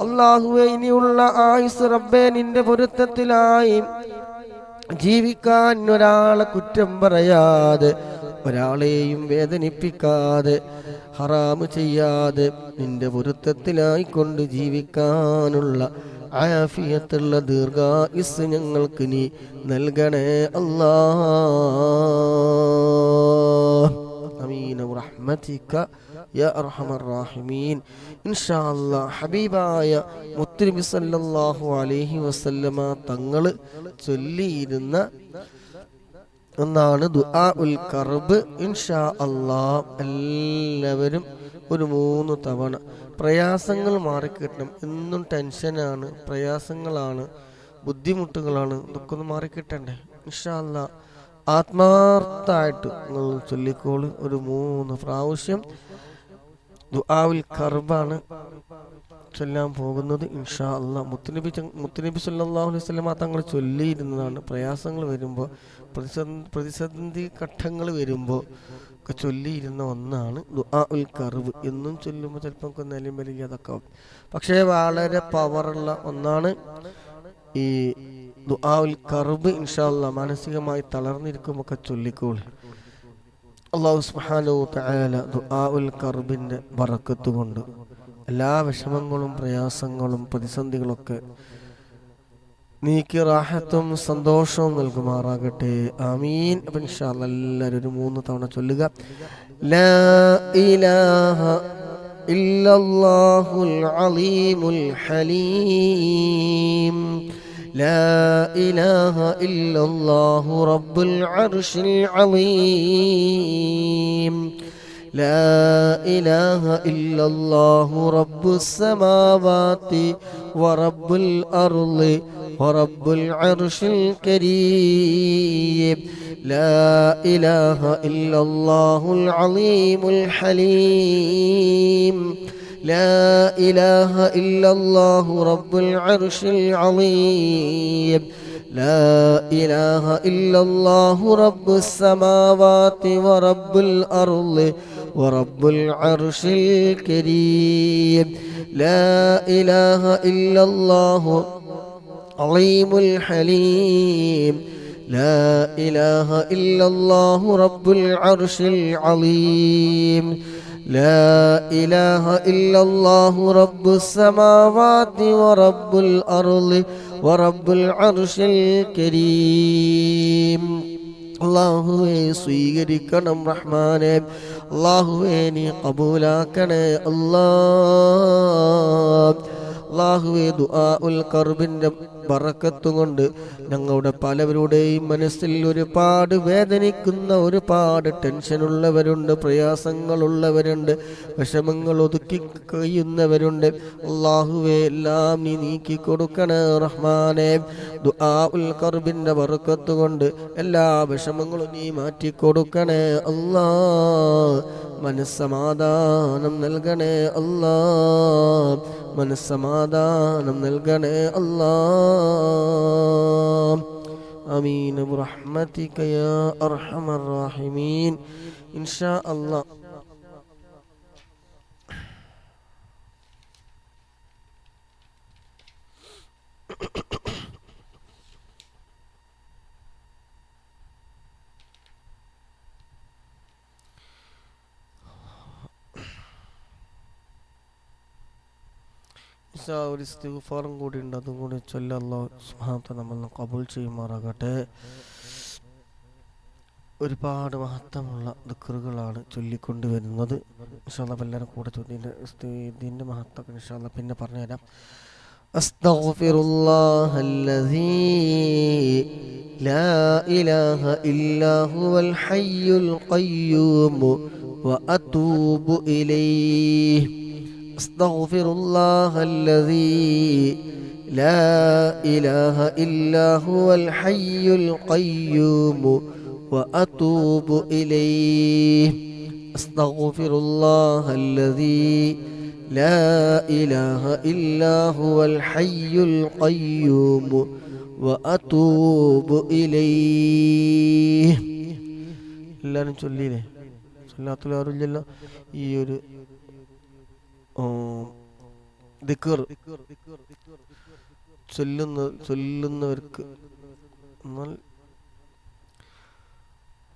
അല്ലാഹുവേ, ഇനിയുള്ള ആയുസ് റബ്ബേ നിന്റെ പൊരുത്തത്തിലായി ജീവിക്കാൻ ഒരാളെ കുറ്റം പറയാതെ, ഒരാളെയും വേദനിപ്പിക്കാതെ, ഹറാമ് ചെയ്യാതെ നിന്റെ പൊരുത്തത്തിലായിക്കൊണ്ട് ജീവിക്കാനുള്ള ആഫിയത്തുള്ള ദീർഘായുസ് ഞങ്ങൾക്ക് നീ നൽകണേ അല്ലാ. ആമീൻ ബിറഹ്മതിക യാ അർഹമർ റഹീമീൻ. ഇൻഷാ അല്ലാഹ് ഹബീബായ മുത്തുനബി സല്ലല്ലാഹു അലൈഹി വസല്ലമ തങ്ങൾ ചൊല്ലിയിരുന്ന ഒന്നാണ് ദുആഉൽ കർബ്. ഇൻഷാ അല്ലാഹ് എല്ലാവരും ഒരു 3 തവണ പ്രയാസങ്ങൾ മാറിക്കിട്ടണം. എന്നും ടെൻഷനാണ്, പ്രയാസങ്ങളാണ്, ബുദ്ധിമുട്ടുകളാണ്, ഇതൊക്കെ ഒന്ന് മാറിക്കിട്ടണ്ടേ. ഇൻഷാ അല്ലാഹ് ആത്മാർത്ഥമായിട്ട് നിങ്ങൾ ചൊല്ലിക്കോള്. ഒരു 3 പ്രാവശ്യം ദുആഉൽ കർബാണ് ചൊല്ലാൻ പോകുന്നത്. ഇൻഷാ അല്ലാഹ് മുത്തുനബി സല്ലല്ലാഹു അലൈഹി വസല്ലമ തങ്ങൾ ചൊല്ലിയിരുന്നതാണ്. പ്രയാസങ്ങൾ വരുമ്പോൾ, പ്രതിസന്ധി ഘട്ടങ്ങൾ വരുമ്പോൾ ഒക്കെ ചൊല്ലിയിരുന്ന ഒന്നാണ് ദുആഉൽ കർബ്. എന്നും ചൊല്ലുമ്പോൾ ചിലപ്പോൾ നമുക്ക് നിലയും വലിയ അതൊക്കെ ആവും. പക്ഷേ വളരെ പവറുള്ള ഒന്നാണ് ഈ ദുആഉൽ കർബ്. ഇൻഷാ അല്ലാഹ് മാനസികമായി തളർന്നിരിക്കുമ്പോൾ ഒക്കെ ചൊല്ലിക്കോളി. അല്ലാഹു സുബ്ഹാനഹു വ തആല ദുആഉൽ കർബിന്റെ ബറക്കത്ത് കൊണ്ട് എല്ലാ വിഷമങ്ങളും പ്രയാസങ്ങളും പ്രതിസന്ധികളൊക്കെ നീക്കി റാഹത്തും സന്തോഷവും നൽകുമാറാകട്ടെ. ആമീൻ. അപ്പോൾ ഇൻഷാ അല്ലാഹ് എല്ലാവരും ഒരു 3 തവണ ചൊല്ലുക. ലാ ഇലാഹ ഇല്ലല്ലാഹുൽ അലീമുൽ ഹലീം. لا إله إلا الله رب العرش العظيم. لا إله إلا الله رب السماوات ورب الأرض ورب العرش الكريم. لا إله إلا الله العظيم الحليم. لا إله إلا الله رب العرش العظيم. لا إله إلا الله رب السماوات ورب الأرض ورب العرش الكريم. لا إله إلا الله العظيم الحليم. لا إله إلا الله رب العرش العظيم. لا إله إلا الله رب السماوات ورب الأرض ورب العرش الكريم. അല്ലാഹുവേ സ്വീകരിക്കണം റഹ്മാനേ. അല്ലാഹുവേ നീ ഖബൂലാക്കണേ അല്ലാഹ്. അല്ലാഹുവേ, ദുആഉൽ കർബിന്റെ ബറക്കത്ത് കൊണ്ട് ഞങ്ങളുടെ പലവരുടെയും മനസ്സിൽ ഒരുപാട് വേദനിക്കുന്ന, ഒരുപാട് ടെൻഷനുള്ളവരുണ്ട്, പ്രയാസങ്ങളുള്ളവരുണ്ട്, വിഷമങ്ങൾ ഒതുക്കി കഴിയുന്നവരുണ്ട്. അല്ലാഹുവേ, എല്ലാം നീ നീക്കി കൊടുക്കണേ റഹ്മാനേ. ദുആഉൽ കർബിന്റെ ബറക്കത്ത് കൊണ്ട് എല്ലാ വിഷമങ്ങളും നീ മാറ്റി കൊടുക്കണേ അല്ലാഹ്. മനസ്സമാധാനം നൽകണേ അല്ലാഹ്. മനസ്സമാധാനം നൽകണേ അല്ലാഹ്. ആമീൻ ബിറഹ്മതിക യാ അർഹമർ റഹീമീൻ. ഇൻഷാ അല്ലാഹ് ഒരു ഇസ്തിഗ്ഫാറും കൂടി ഉണ്ട്, അതും കൂടി ചൊല്ലി അല്ലാഹു സുബ്ഹാനഹു വ തആല നമ്മൾ കബൂൽ ചെയ്യുമാറാകട്ടെ. ഒരുപാട് മഹത്വമുള്ള ദിക്റുകളാണ് ചൊല്ലിക്കൊണ്ടുവരുന്നത്. ഇൻഷാ അല്ലാഹ് എല്ലാവരും കൂടെ ഇതിൻ്റെ മഹത്വമൊക്കെ ഇൻഷാ അല്ലാഹ് പിന്നെ പറഞ്ഞുതരാം. അസ്തഗ്ഫിറുല്ലാഹല്ലസീ ലാ ഇലാഹ ഇല്ലാ ഹുവൽ ഹയ്യുൽ ഖയ്യൂം വഅതൂബു ഇലൈഹി. അസ്തഗ്ഫിറുല്ലാഹല്ലസീ ലാ ഇലാഹ ഇല്ലാ ഹുവൽ ഹയ്യുൽ ഖയ്യൂം وأتوب إليه. أستغفر الله الذي لا إله إلا هو الحي القيوم وأتوب إليه. എല്ലാവരും ചൊല്ലിയില്ലേ? ചൊല്ലാത്തുള്ളവരില്ലല്ലോ. ഈ ഒരു ദിക്ർ ചൊല്ലുന്നവർക്ക് എന്നാൽ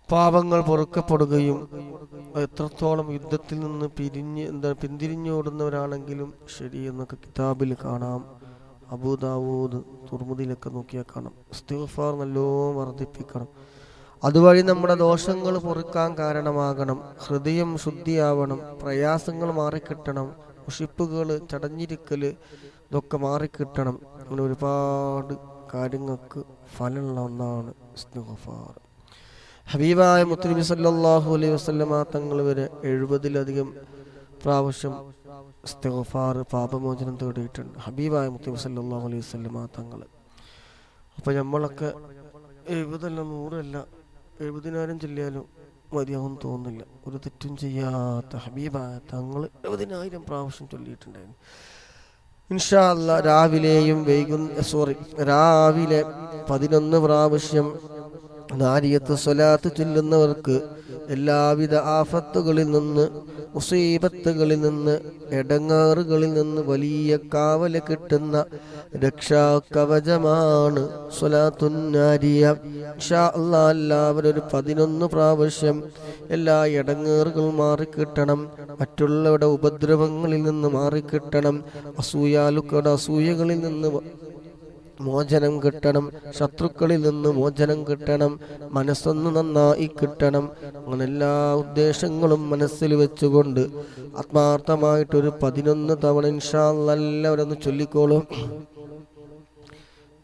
പാപങ്ങൾ പൊറുക്കപ്പെടുകയും എത്രത്തോളം യുദ്ധത്തിൽ നിന്ന് പിന്തിരിഞ്ഞോടുന്നവരാണെങ്കിലും ശരി എന്നൊക്കെ കിതാബിൽ കാണാം. അബൂദാവൂദ് തുർമുദിയിലൊക്കെ നോക്കിയാൽ കാണാം. ഇസ്തിഗ്ഫാർ നല്ലോണം വർദ്ധിപ്പിക്കണം. അതുവഴി നമ്മുടെ ദോഷങ്ങൾ പൊറുക്കാൻ കാരണമാകണം. ഹൃദയം ശുദ്ധിയാവണം. പ്രയാസങ്ങൾ മാറിക്കിട്ടണം. മുഷിപ്പുകൾ, ചടഞ്ഞിരിക്കൽ, ഇതൊക്കെ മാറിക്കിട്ടണം. അങ്ങനെ ഒരുപാട് കാര്യങ്ങൾക്ക് ഫലമുള്ള ഒന്നാണ് ഇസ്തിഗ്ഫാർ. ഹബീബായ മുത്തുനബി സല്ലല്ലാഹു അലൈഹി വസല്ലമ തങ്ങൾ വരെ 70-ലധികം പ്രാവശ്യം ഇസ്തിഗ്ഫാർ പാപമോചനം തേടിയിട്ടുണ്ട് ഹബീബായ മുത്തുനബി സല്ലല്ലാഹു അലൈഹി വസല്ലമ തങ്ങൾ. അപ്പോൾ നമ്മളൊക്കെ 70 അല്ല 100 അല്ല 70,000 ചൊല്ലിയാലും മതിയാവും തോന്നില്ല. ഒരു തെറ്റും ചെയ്യാത്ത ഹബീബായ തങ്ങൾ 70,000 പ്രാവശ്യം ചൊല്ലിയിട്ടുണ്ടായിരുന്നു. ഇൻഷാ അല്ലാഹ് രാവിലെ 11 പ്രാവശ്യം നാരിയത്ത് സ്വലാത്ത് ചൊല്ലുന്നവർക്ക് എല്ലാവിധ ആഫത്തുകളിൽ നിന്ന്, മുസീബത്തുകളിൽ നിന്ന്, എടങ്ങാറുകളിൽ നിന്ന് വലിയ കാവല് കിട്ടുന്ന രക്ഷാകവചമാണ് സ്വലാത്തുൻ നാരിയ. ഇൻഷാ അല്ലാഹ് എല്ലാവരും ഒരു 11 പ്രാവശ്യം എല്ലാ എടങ്ങേറുകളും മാറിക്കിട്ടണം. മറ്റുള്ളവരുടെ ഉപദ്രവങ്ങളിൽ നിന്ന് മാറിക്കിട്ടണം. അസൂയാലുക്കളുടെ അസൂയകളിൽ നിന്ന് മോചനം കിട്ടണം. ശത്രുക്കളിൽ നിന്ന് മോചനം കിട്ടണം. മനസ്സൊന്ന് നന്നായി കിട്ടണം. അങ്ങനെ എല്ലാ ഉദ്ദേശങ്ങളും മനസ്സിൽ വെച്ചുകൊണ്ട് ആത്മാർത്ഥമായിട്ടൊരു 11 തവണ ഇൻഷാ അല്ലാഹ് എല്ലാവരും ഒന്ന് ചൊല്ലിക്കോളും.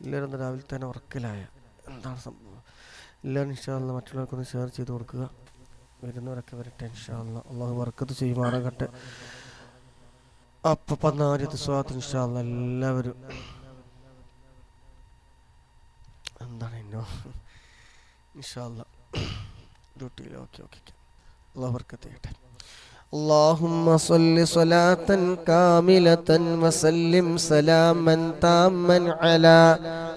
എല്ലാവരും രാവിലെ തന്നെ ഉറക്കലായ എന്താണ് സംഭവം? എല്ലാവരും ഇൻഷാ അല്ലാഹ് മറ്റുള്ളവർക്കൊന്ന് ഷെയർ ചെയ്ത് കൊടുക്കുക. വരുന്നവരൊക്കെ വരട്ടെ ഇൻഷാ അല്ലാഹ്. അള്ളാഹു ബർക്കത്ത് ചെയ്യുമാറാകട്ടെ. അപ്പോൾ 14 സ്വലാത്ത് ഇൻഷാ അല്ലാഹ് എല്ലാവരും എന്താണ് ഇൻഷാ അല്ലാഹ് ഡ്യൂട്ടിയിൽ. ഓക്കെ അള്ളാഹു ബർക്കത്ത് ചെയ്യട്ടെ. اللهم صل صلاة كاملة وسلم سلاما تاما على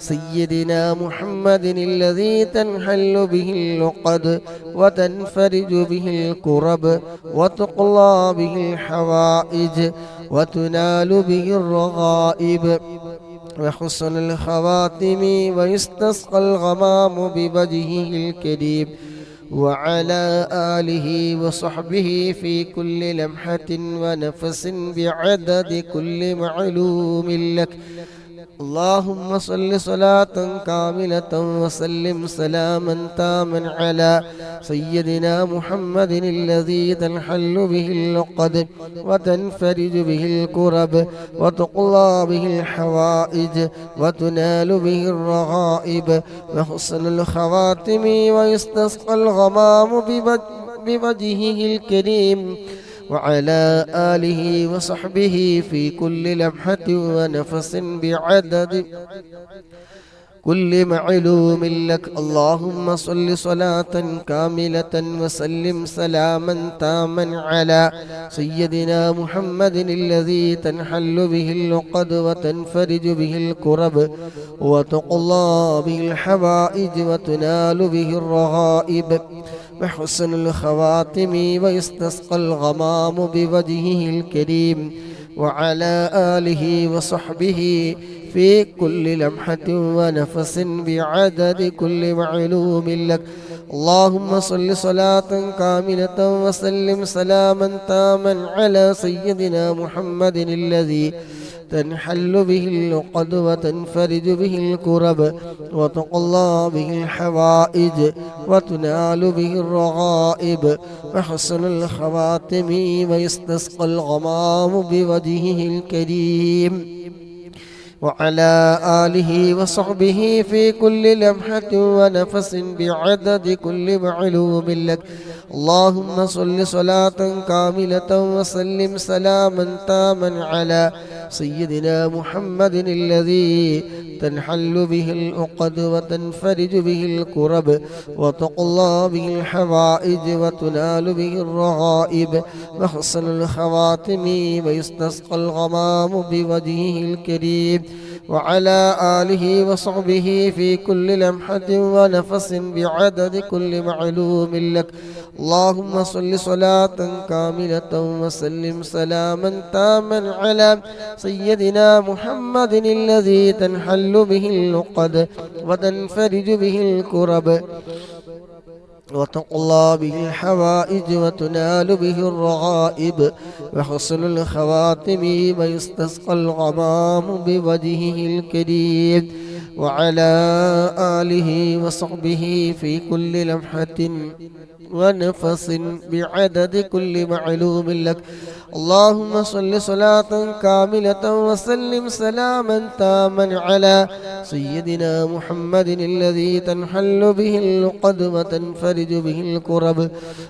سيدنا محمد الذي تنحل به العقد وتنفرج به الكرب وتقضى به الحوائج وتنال به الرغائب وحسن الخواتم ويستسقى الغمام بوجهه الكريم وعلى آله وصحبه في كل لمحة ونفس بعدد كل معلوم لك. اللهم صل صلاة كاملة وسلم سلاما تاما على سيدنا محمد الذي تنحل به العقد وتنفرج به الكرب وتقضى به الحوائج وتنال به الرغائب وحسن الخواتم ويستسقى الغمام بوجهه الكريم وعلى آله وصحبه في كل لمحة ونفس بعدد كل معلوم لك. اللهم صل صلاة كاملة وسلم سلاما تاما على سيدنا محمد الذي تنحل به العقد وتنفرج به الكرب وتقضى به الحوائج وتنال به الرغائب وحسن الخواتم ويستسقى الغمام بوجهه الكريم وعلى آله وصحبه في كل لمحة ونفس بعدد كل معلوم لك. اللهم صل صلاة كاملة وسلم سلاما تاما على سيدنا محمد الذي تنحل به العقد وتنفرج به الكرب وتقضى به الحوائج وتنال به الرغائب وحسن الخواتم ويستسقى الغمام بوجهه الكريم وعلى آله وصحبه في كل لمحة ونفس بعدد كل معلوم لك. اللهم صل صلاة كاملة وسلم سلاما تاما على سيدنا محمد الذي تنحل به العقد وتنفرج به الكرب وتقضى به الحوائج وتنال به الرغائب وحسن الخواتم ويستسقى الغمام بوجهه الكريم وعلى آله وصحبه في كل لمحة ونفس بعدد كل معلوم لك. اللهم صل صلاة كاملة وسلم سلاما تاما على سيدنا محمد الذي تنحل به العقد وتنفرج به الكرب وتقضى به الحوائج وتنال به الرغائب وحسن الخواتم ويستسقى الغمام بوجهه الكريم وعلى آله وصحبه في كل لمحة ونفس بعدد كل معلوم لك. اللهم صل صلاة كاملة وسلم سلاما تاما على سيدنا محمد الذي تنحل به العقد وتنفرج به الكرب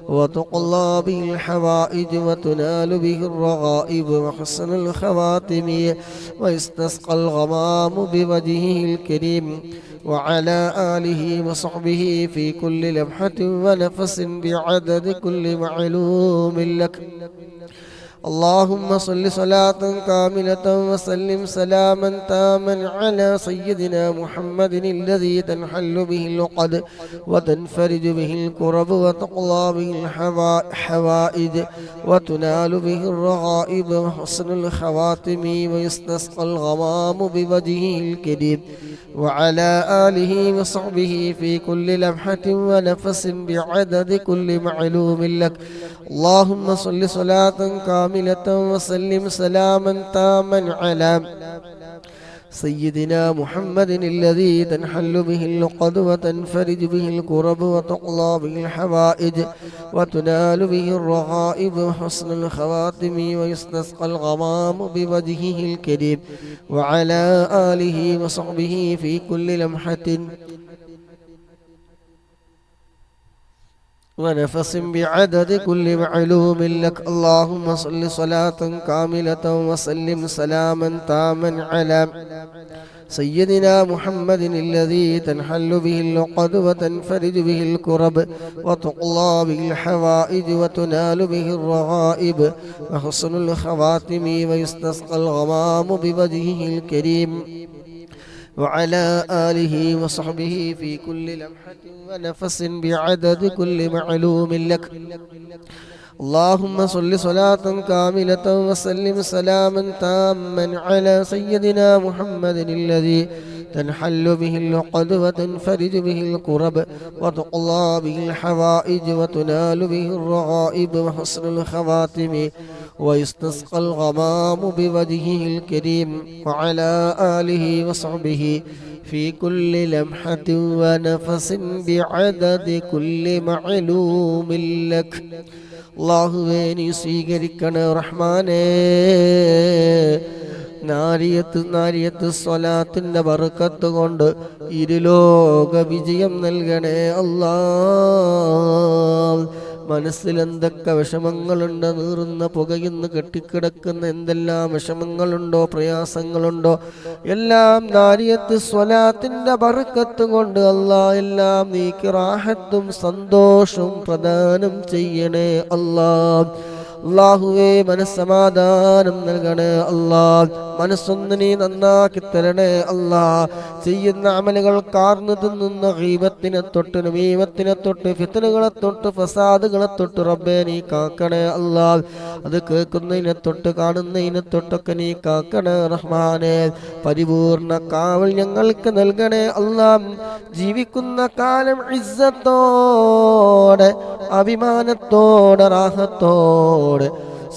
وتقضى به الحوائج وتنال به الرغائب وحسن الخواتم ويستسقى الغمام بوجهه الكريم وعلى آله وصحبه في كل لمحة ونفس بعدد كل معلوم لك. اللهم صل صلاة كاملة وسلم سلاما تاما على سيدنا محمد الذي تنحل به العقد وتنفرج به الكرب وتقضى به الحوائج وتنال به الرغائب وحسن الخواتم ويستسقى الغمام بوجهه الكريم وعلى آله وصحبه في كل لمحة ونفس بعدد كل معلوم لك. اللهم صل صلاة كاملة وسلم سلاما تاما على سيدنا محمد الذي تنحل به العقد وتنفرج به الكرب وتقضى به الحوائج وتنال به الرغائب وحسن الخواتم ويستسقى الغمام بوجهه الكريم وعلى آله وصحبه في كل لمحة ونفس بعدد كل معلوم لك. اللهم صل صلاة كاملة وسلم سلاما تاما على سيدنا محمد الذي تنحل به العقد وتنفرج به الكرب وتقضى به الحوائج وتنال به الرغائب وحسن الخواتم ويستسقى الغمام بوجهه الكريم وعلى آله وصحبه في كل لمحة ونفس بعدد كل معلوم لك. اللهم صل صلاة كاملة وسلم سلاما تاما على سيدنا محمد الذي تنحل به العقد وتنفرج به الكرب وتقضى به الحوائج وتنال به الرغائب وحسن الخواتم ويستسقى الغمام بوجهه الكريم وعلى آله وصحبه في كل لمحة ونفس بعدد كل معلوم لك. അല്ലാഹുവേ നീ സ്വീകരിക്കണേ റഹ്മാനേ. നാരിയത്ത് സ്വലാത്തിന്റെ ബർക്കത്ത് കൊണ്ട് ഇരുലോക വിജയം നൽകണേ അല്ലാഹ്. മനസ്സിലെന്തൊക്കെ വിഷമങ്ങളുണ്ട്, നീറുന്ന പുകയുന്ന് കെട്ടിക്കിടക്കുന്ന എന്തെല്ലാം വിഷമങ്ങളുണ്ടോ പ്രയാസങ്ങളുണ്ടോ എല്ലാം നാരിയത്ത് സ്വലാത്തിന്റെ ബർക്കത്ത് കൊണ്ട് അല്ലാഹ് എല്ലാം നീക്കി റാഹത്തും സന്തോഷവും പ്രദാനം ചെയ്യണേ അല്ലാഹ്. അല്ലാഹുവേ മനസ്സമാധാനം നൽകണേ അല്ലാഹ്. മനസ്സൊന്ന് നീ നന്നാക്കി തരണേ അല്ലാഹ്. ചെയ്യുന്ന അമലുകൾ കാർന്നു തിന്നുന്ന ഗീബത്തിനെ തൊട്ട് നമീമത്തിനെ തൊട്ട് ഫിത്നകളെ തൊട്ട് ഫസാദുകളെ തൊട്ട് റബ്ബേ നീ കാക്കണേ അല്ലാഹ്. അത് കേൾക്കുന്നതിനെ തൊട്ട് കാണുന്നതിനെ തൊട്ടൊക്കെ നീ കാക്കണേ റഹ്മാനേ. പരിപൂർണ കാവൽ ഞങ്ങൾക്ക് നൽകണേ അല്ലാഹ്. ജീവിക്കുന്ന കാലം ഇസ്സത്തോടെ അഭിമാനത്തോടെ റാഹത്തോടെ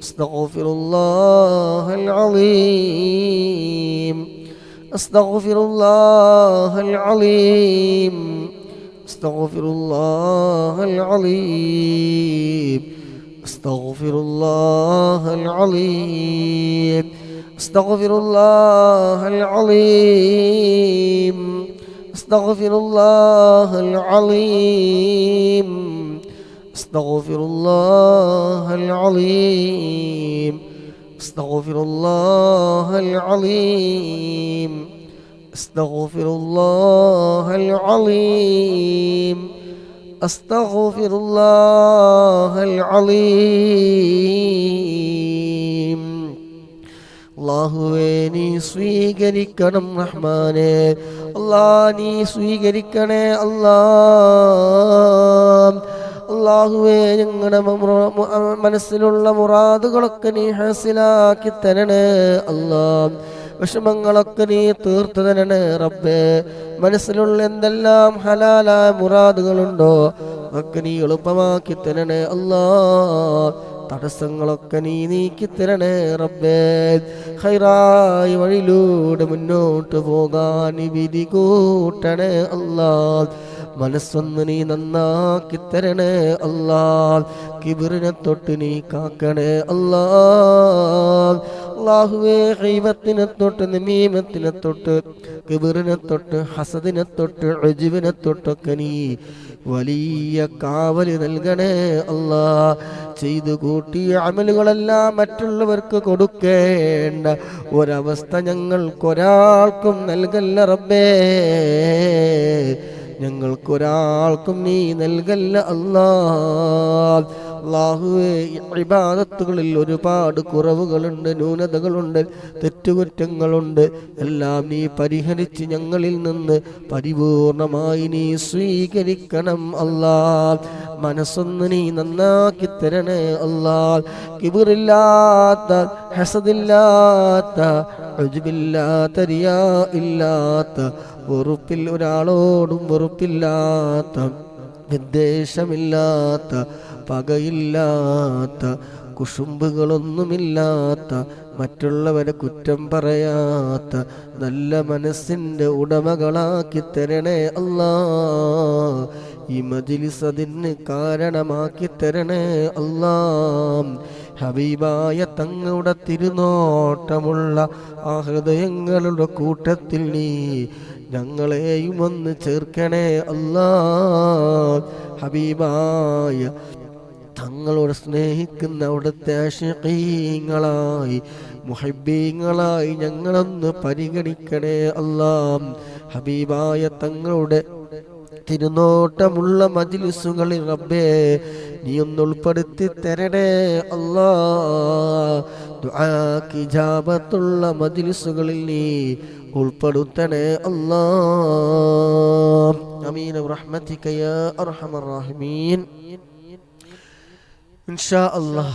أستغفر الله العظيم أستغفر الله العظيم أستغفر الله العظيم أستغفر الله العظيم أستغفر الله العظيم أستغفر الله العظيم أستغفر الله العظيم أستغفر الله العظيم أستغفر الله العظيم أستغفر الله العظيم അല്ലാഹുവേ നീ സ്വീകരിക്കണം റഹ്മാനേ അല്ലാഹ് നീ സ്വീകരിക്കണേ അല്ലാഹുവേ ഞങ്ങളുടെ മനസ്സിലുള്ള മുറാദുകളൊക്കെ നീ ഹാസിലാക്കി തരണേ അല്ലാഹ് വിഷമങ്ങളൊക്കെ നീ തീർത്തു തരണേ റബ്ബേ മനസ്സിലുള്ള എന്തെല്ലാം ഹലാലായ മുറാദുകളുണ്ടോ അതൊക്കെ നീ എളുപ്പമാക്കി തരണേ അല്ലാഹ് തടസ്സങ്ങളൊക്കെ നീ നീക്കി തരണേ റബ്ബേ ഖൈറായ വഴിയിലൂടെ മുന്നോട്ട് പോകാൻ വിധി കൂട്ടണേ അല്ലാഹ് മനസ്സൊന്ന് നീ നന്നാക്കി തരണേ അല്ലാഹ് കിബിറിനെ തൊട്ട് നീ കാക്കണേ അല്ലാഹുവേ ഗീബത്തിനെ തൊട്ട് നമീമത്തിനെ തൊട്ട് കിബിറിനെ തൊട്ട് ഹസദിനെ തൊട്ട് ഉജ്ബിനെ തൊട്ടൊക്കെ നീ വലിയ കാവല് നൽകണേ അല്ലാഹ് ചെയ്തു കൂട്ടിയ അമലുകളെല്ലാം മറ്റുള്ളവർക്ക് കൊടുക്കേണ്ട ഒരവസ്ഥ ഞങ്ങൾക്കൊരാൾക്കും നൽകല്ല റബ്ബേ ഞങ്ങൾക്കൊരാൾക്കും നീ നൽകല്ല അല്ലാഹുവേ ഇബാദത്തുകളിൽ ഒരുപാട് കുറവുകളുണ്ട് ന്യൂനതകളുണ്ട് തെറ്റുകുറ്റങ്ങളുണ്ട് എല്ലാം നീ പരിഹരിച്ച് ഞങ്ങളിൽ നിന്ന് പരിപൂർണമായി നീ സ്വീകരിക്കണം അല്ലാഹ് മനസ്സൊന്ന് നീ നന്നാക്കി തരണേ അല്ലാഹ് കിബിറില്ലാത്ത ഹസദില്ലാത്ത ഉജ്ബില്ലാത്ത റിയാ ഇല്ലാത്ത വെറുപ്പിൽ ഒരാളോടും വെറുപ്പില്ലാത്ത വിദ്വേഷമില്ലാത്ത പകയില്ലാത്ത കുശുമ്പുകളൊന്നുമില്ലാത്ത മറ്റുള്ളവരെ കുറ്റം പറയാത്ത നല്ല മനസ്സിൻ്റെ ഉടമകളാക്കി തരണേ അല്ലാഹ് ഈ മജ്ലിസ് അതിന് കാരണമാക്കി തരണേ അല്ലാഹ് ഹബീബായ തങ്ങളുടെ തിരുനോട്ടമുള്ള ആ ഹൃദയങ്ങളുടെ കൂട്ടത്തിൽ നീ ഞങ്ങളെയും ഒന്ന് ചേർക്കണേ അല്ലാഹ് ഹബീബായ തങ്ങളോട് സ്നേഹിക്കുന്ന അവിടുത്തെ ആശിഖീങ്ങളായി മുഹബ്ബീങ്ങളായി ഞങ്ങളൊന്ന് പരിഗണിക്കണേ അല്ലാഹ് ഹബീബായ തങ്ങളുടെ തിരുനോട്ടമുള്ള മജ്ലിസുകളിൽ റബ്ബേ നീ ഒന്ന് ഉൾപ്പെടുത്തി തരണേ അല്ലാഹ് ദുആക്ക് ഇജാബത്തുള്ള മജ്ലിസുകളിൽ നീ ഉൾപ്പെടുത്തണേ അല്ലാഹ് ആമീൻ ബിറഹ്മതിക യാ അർഹമർ റഹീമീൻ ഇൻഷാ അല്ലാഹ്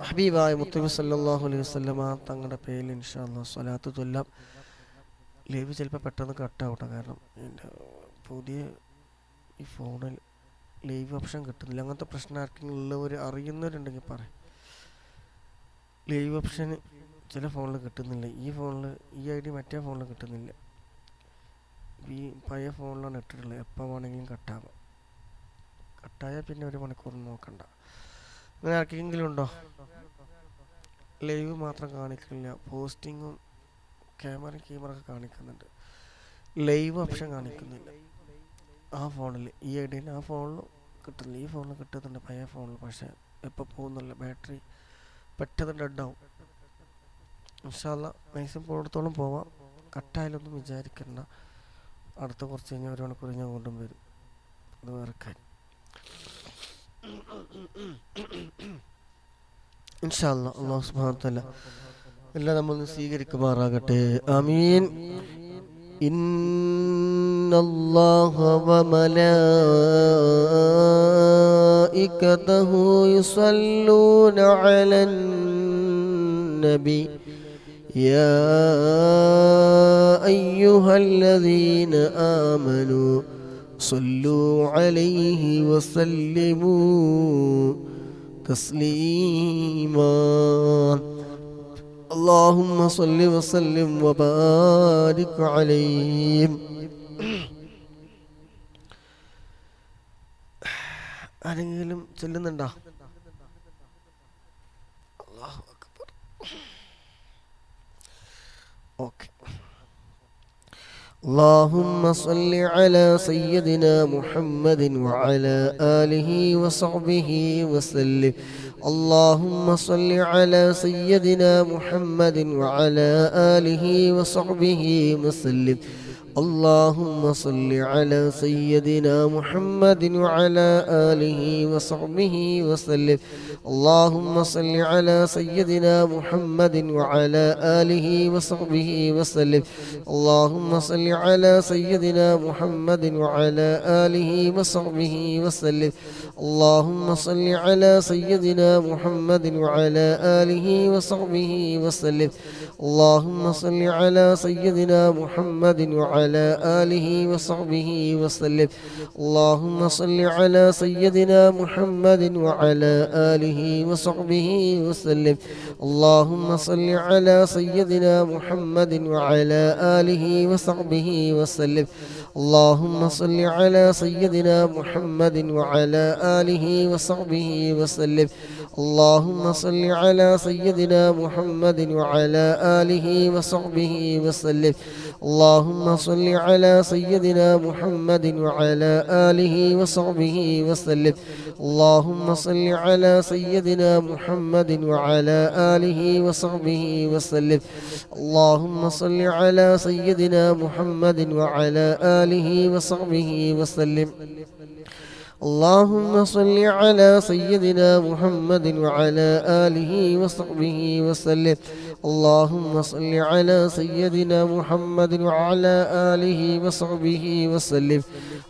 ഹബീബായ മുത്തനബി സല്ലല്ലാഹു അലൈഹി വസല്ലമ തങ്ങളുടെ പേരിൽ ഇൻഷാ അല്ലാഹ് സ്വലാത്ത് ചൊല്ലാം ലൈവ് ചിലപ്പോൾ പെട്ടെന്ന് കട്ടാവട്ടെ കാരണം എൻ്റെ പുതിയ ഈ ഫോണിൽ ലൈവ് ഓപ്ഷൻ കിട്ടുന്നില്ല അങ്ങനത്തെ പ്രശ്നം ആർക്കെങ്കിലും ഉള്ളവർ അറിയുന്നവരുണ്ടെങ്കിൽ പറയും ലൈവ് ഓപ്ഷൻ ചില ഫോണിൽ കിട്ടുന്നില്ല ഈ ഫോണിൽ ഈ ഐ ഡി മറ്റേ ഫോണിൽ കിട്ടുന്നില്ല ഈ പഴയ ഫോണിലാണ് ഇട്ടിട്ടുള്ളത് എപ്പോൾ വേണമെങ്കിലും കട്ടായാൽ പിന്നെ ഒരു മണിക്കൂർ നോക്കണ്ട അങ്ങനെ ആർക്കെങ്കിലും ഉണ്ടോ ലൈവ് മാത്രം കാണിക്കുന്നില്ല പോസ്റ്റിങ്ങും ക്യാമറ ഒക്കെ കാണിക്കുന്നുണ്ട് ലൈവ് ഓപ്ഷൻ കാണിക്കുന്നില്ല ആ ഫോണിൽ ഈ ഐ ഡിയിൽ ആ ഫോണിൽ കിട്ടുന്നില്ല ഈ ഫോണിൽ കിട്ടുന്നുണ്ട് പഴയ ഫോണിൽ പക്ഷേ എപ്പോൾ പോകുന്നില്ല ബാറ്ററി പെട്ടെന്ന് ഡെഡാവും ഇൻഷാ അല്ലാഹ് മാക്സിമം പോയിടത്തോളം പോവാം കട്ടായാലൊന്നും വിചാരിക്കണ്ട അടുത്ത കുറച്ച് കഴിഞ്ഞാൽ ഒരു മണിക്കൂർ ഞാൻ കൊണ്ടും വരും അത് വേറെ കാര്യം ഇൻഷാ അല്ലാഹ് അല്ലാഹു സുബ്ഹാനഹു വ തആല എല്ലാം നമ്മൾ സ്വീകരിക്കുമാറാകട്ടെ ആമീൻ ഇന്നല്ലാഹ വ മലായികതഹു യുസല്ലൂന അലൻ നബി യാ അയ്യുഹല്ലദീന ആമനൂ صلوا عليه وسلموا تسليما اللهم صل وسلم وبارك عليه. ആരെങ്കിലും ചൊല്ലുന്നുണ്ടോ? അല്ലാഹു അക്ബർ. ഓക്കെ. اللهم صل على سيدنا محمد وعلى آله وصحبه وسلم. اللهم صل على سيدنا محمد وعلى آله وصحبه وسلم. اللهم صل على سيدنا محمد وعلى آله وصحبه وسلم. اللهم صل على سيدنا محمد وعلى آله وصحبه وسلم. اللهم صل على سيدنا محمد وعلى آله وصحبه وسلم. اللهم صل على سيدنا محمد وعلى آله وصحبه وسلم. اللهم صل على سيدنا محمد وعلى آله وصحبه وسلم. اللهم صل على سيدنا محمد وعلى آله وصحبه وسلم. اللهم صل على سيدنا محمد وعلى آله وصحبه وسلم. اللهم صل على سيدنا محمد وعلى آله وصحبه وسلم. اللهم صل على سيدنا محمد وعلى آله وصحبه وسلم. اللهم صل على سيدنا محمد وعلى آله وصحبه وسلم. اللهم صل على سيدنا محمد وعلى آله وصحبه وسلم. اللهم صل على سيدنا محمد وعلى آله وصحبه وسلم. اللهم صل على سيدنا محمد وعلى آله وصحبه وسلم. اللهم صل على سيدنا محمد وعلى آله وصحبه وسلم.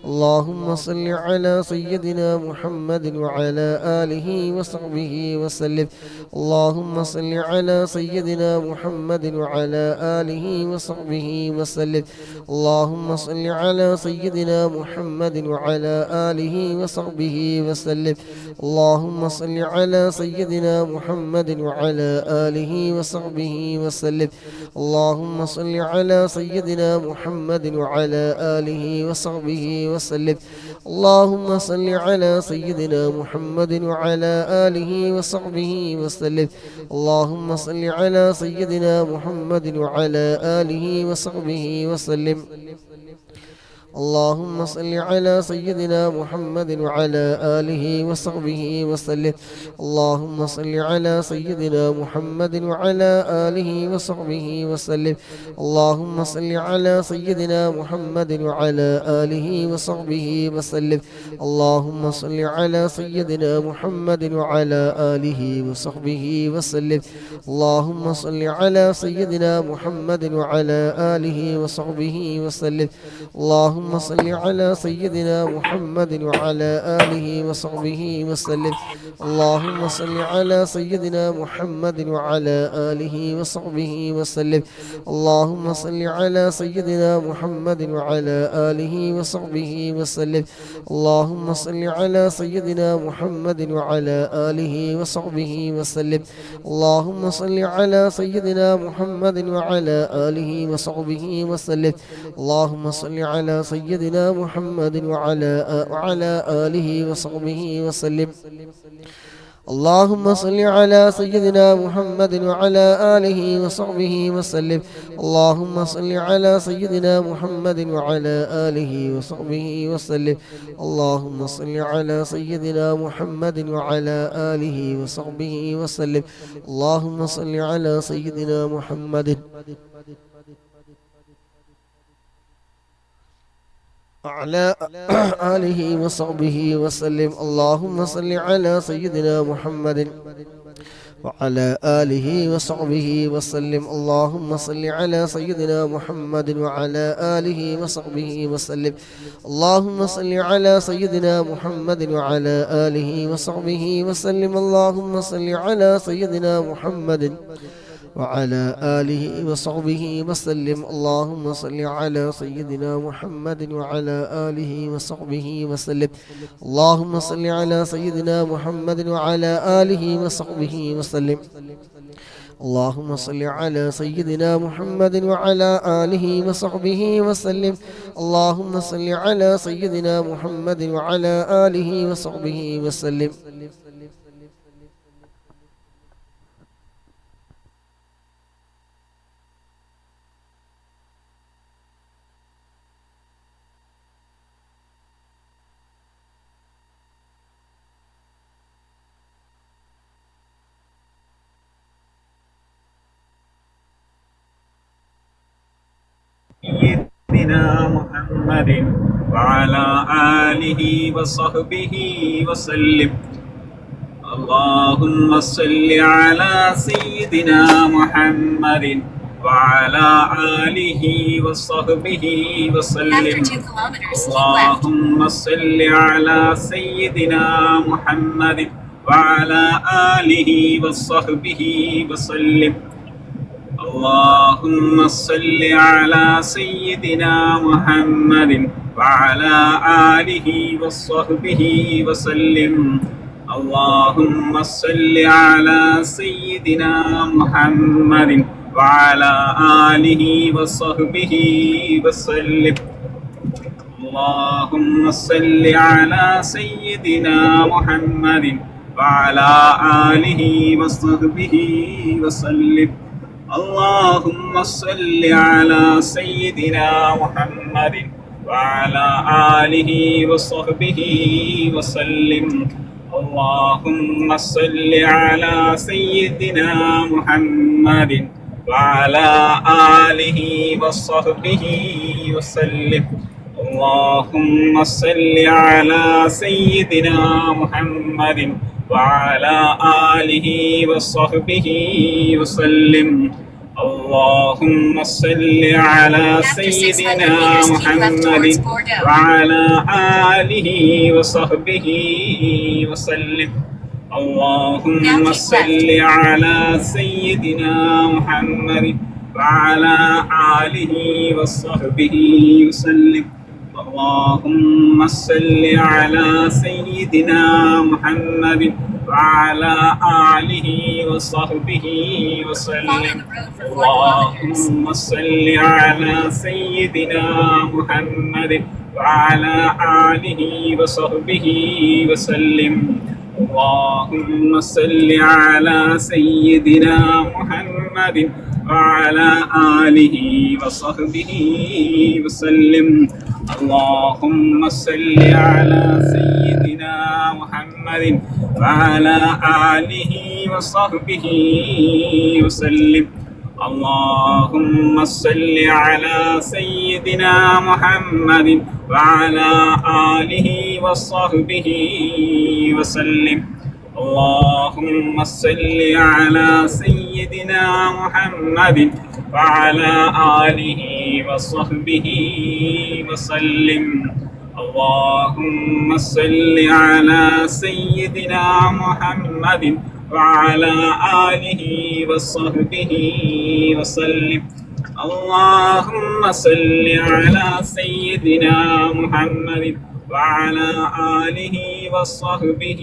اللهم صل على سيدنا محمد وعلى آله وصحبه وسلم. اللهم صل على سيدنا محمد وعلى آله وصحبه وسلم. اللهم صل على سيدنا محمد وعلى آله وصحبه وسلم. اللهم صل على سيدنا محمد وعلى آله وصحبه وسلم. اللهم صل على سيدنا محمد وعلى آله وصحبه وسلم. اللهم صل على سيدنا محمد وعلى آله وصحبه وسلم. اللهم صل على سيدنا محمد وعلى آله وصحبه وسلم. اللهم صل على سيدنا محمد وعلى آله وصحبه وسلم. اللهم صل على سيدنا محمد وعلى آله وصحبه وسلم. اللهم صل على سيدنا محمد وعلى آله وصحبه وسلم. اللهم صل على سيدنا محمد وعلى آله وصحبه وسلم. اللهم صل على سيدنا محمد وعلى آله وصحبه وسلم. اللهم صل على سيدنا محمد وعلى آله وصحبه وسلم. اللهم صل على سيدنا محمد وعلى آله وصحبه وسلم. اللهم صل على سيدنا محمد وعلى آله وصحبه وسلم. اللهم صل على سيدنا محمد وعلى آله وصحبه وسلم. اللهم صل على سيدنا محمد وعلى آله وصحبه وسلم. اللهم صل على سيدنا محمد وعلى آله وصحبه وسلم. اللهم صل على سيدنا محمد وعلى آله وصحبه وسلم. اللهم صل على سيدنا محمد وعلى آله وصحبه وسلم. اللهم صل على سيدنا محمد وعلى آله وصحبه وسلم. اللهم صل على سيدنا محمد وعلى آله وصحبه وسلم. اللهم صل على سيدنا محمد وعلى آله وصحبه وسلم. اللهم صل على سيدنا محمد وعلى آله وصحبه وسلم. اللهم صل على سيدنا محمد وعلى آله وصحبه وسلم. اللهم صل على سيدنا محمد وعلى آله وصحبه وسلم. اللهم صل على سيدنا محمد وعلى آله وصحبه وسلم. اللهم صل على سيدنا محمد وعلى آله وصحبه وسلم. اللهم صل على سيدنا محمد وعلى آله وصحبه وسلم. اللهم صل على سيدنا محمد وعلى آله وصحبه وسلم. سيدنا محمد وعلى آله وصحبه وسلم. اللهم صل على سيدنا محمد وعلى آله وصحبه وسلم. اللهم صل على سيدنا محمد وعلى آله وصحبه وسلم. اللهم صل على سيدنا محمد وعلى آله وصحبه وسلم. اللهم صل على سيدنا محمد وعلى آله وصحبه وسلم. اللهم صل على سيدنا محمد وعلى آله وصحبه وسلم. اللهم صل على سيدنا محمد وعلى آله وصحبه وسلم. اللهم صل على سيدنا محمد وعلى آله وصحبه وسلم. اللهم صل على سيدنا محمد وعلى آله وصحبه وسلم. اللهم صل على سيدنا محمد وعلى آله وصحبه وسلم. اللهم صل على سيدنا محمد وعلى آله وصحبه وسلم. اللهم صل على سيدنا محمد وعلى آله وصحبه وسلم. اللهم صل على سيدنا محمد وعلى آله وصحبه وسلم. اللهم صل على سيدنا محمد وعلى آله وصحبه وسلم. اللهم صل على سيدنا محمد وعلى آله وصحبه وسلم. اللهم صل على سيدنا محمد وعلى آله وصحبه وسلم. اللهم صل على سيدنا محمد وعلى آله وصحبه وسلم. اللهم صل على سيدنا محمد وعلى آله وصحبه وسلم. اللهم صل على سيدنا محمد وعلى آله وصحبه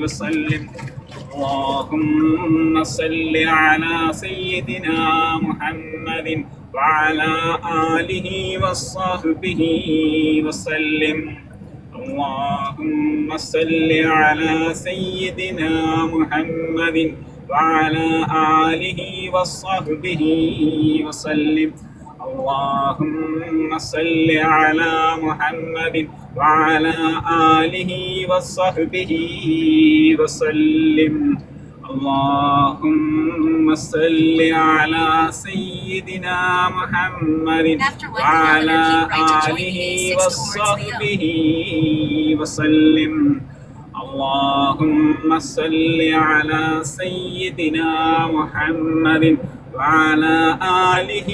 وسلم. اللهم صل على سيدنا محمد وعلى آله وصحبه وسلم. اللهم صل على سيدنا محمد وعلى آله وصحبه وسلم. اللهم صل على محمد وعلى آله وصحبه وسلم. اللهم صل على سيدنا محمد وعلى آله وصحبه وسلم. اللهم صل على سيدنا محمد وعلى آله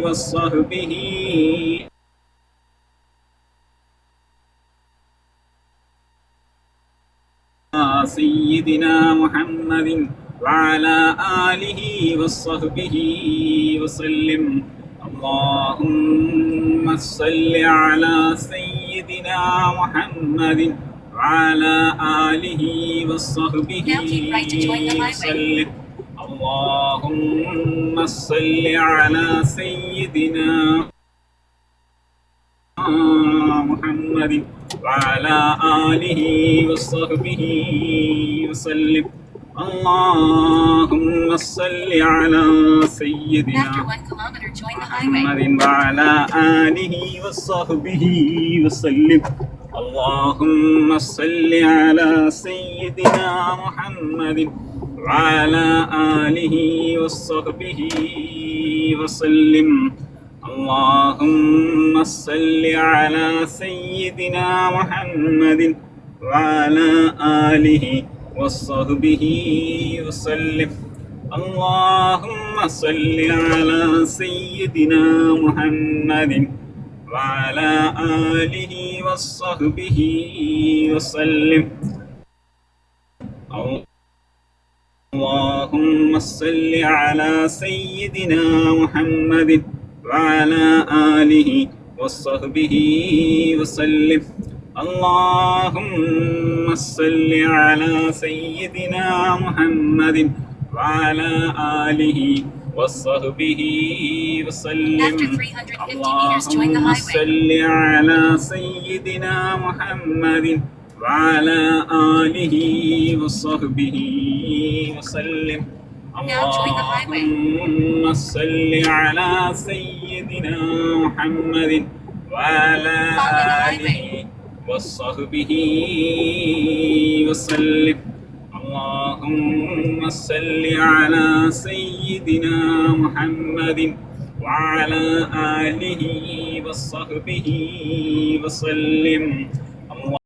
وصحبه سيدنا محمد وعلى آله وصحبه وسلم. اللهم صل على سيدنا محمد وعلى آله وصحبه وسلم. اللهم صل على سيدنا محمد وعلى آله وصحبه وسلم. اللهم صل على سيدنا محمد وعلى آله وصحبه وسلم. اللهم صل على سيدنا محمد وعلى آله وصحبه وسلم. اللهم صل على سيدنا محمد وعلى آله وصحبه وسلم. اللهم صل على سيدنا محمد وعلى آله وصحبه وسلم. اللهم صل على سيدنا محمد وعلى آله وصحبه وسلم. اللهم صل على سيدنا محمد وعلى آله وصحبه وسلم. اللهم صل على سيدنا محمد وعلى آله وصحبه وسلم. اللهم صل على سيدنا محمد وعلى آله وصحبه وسلم. اللهم صل على سيدنا محمد وعلى آله وصحبه وسلم.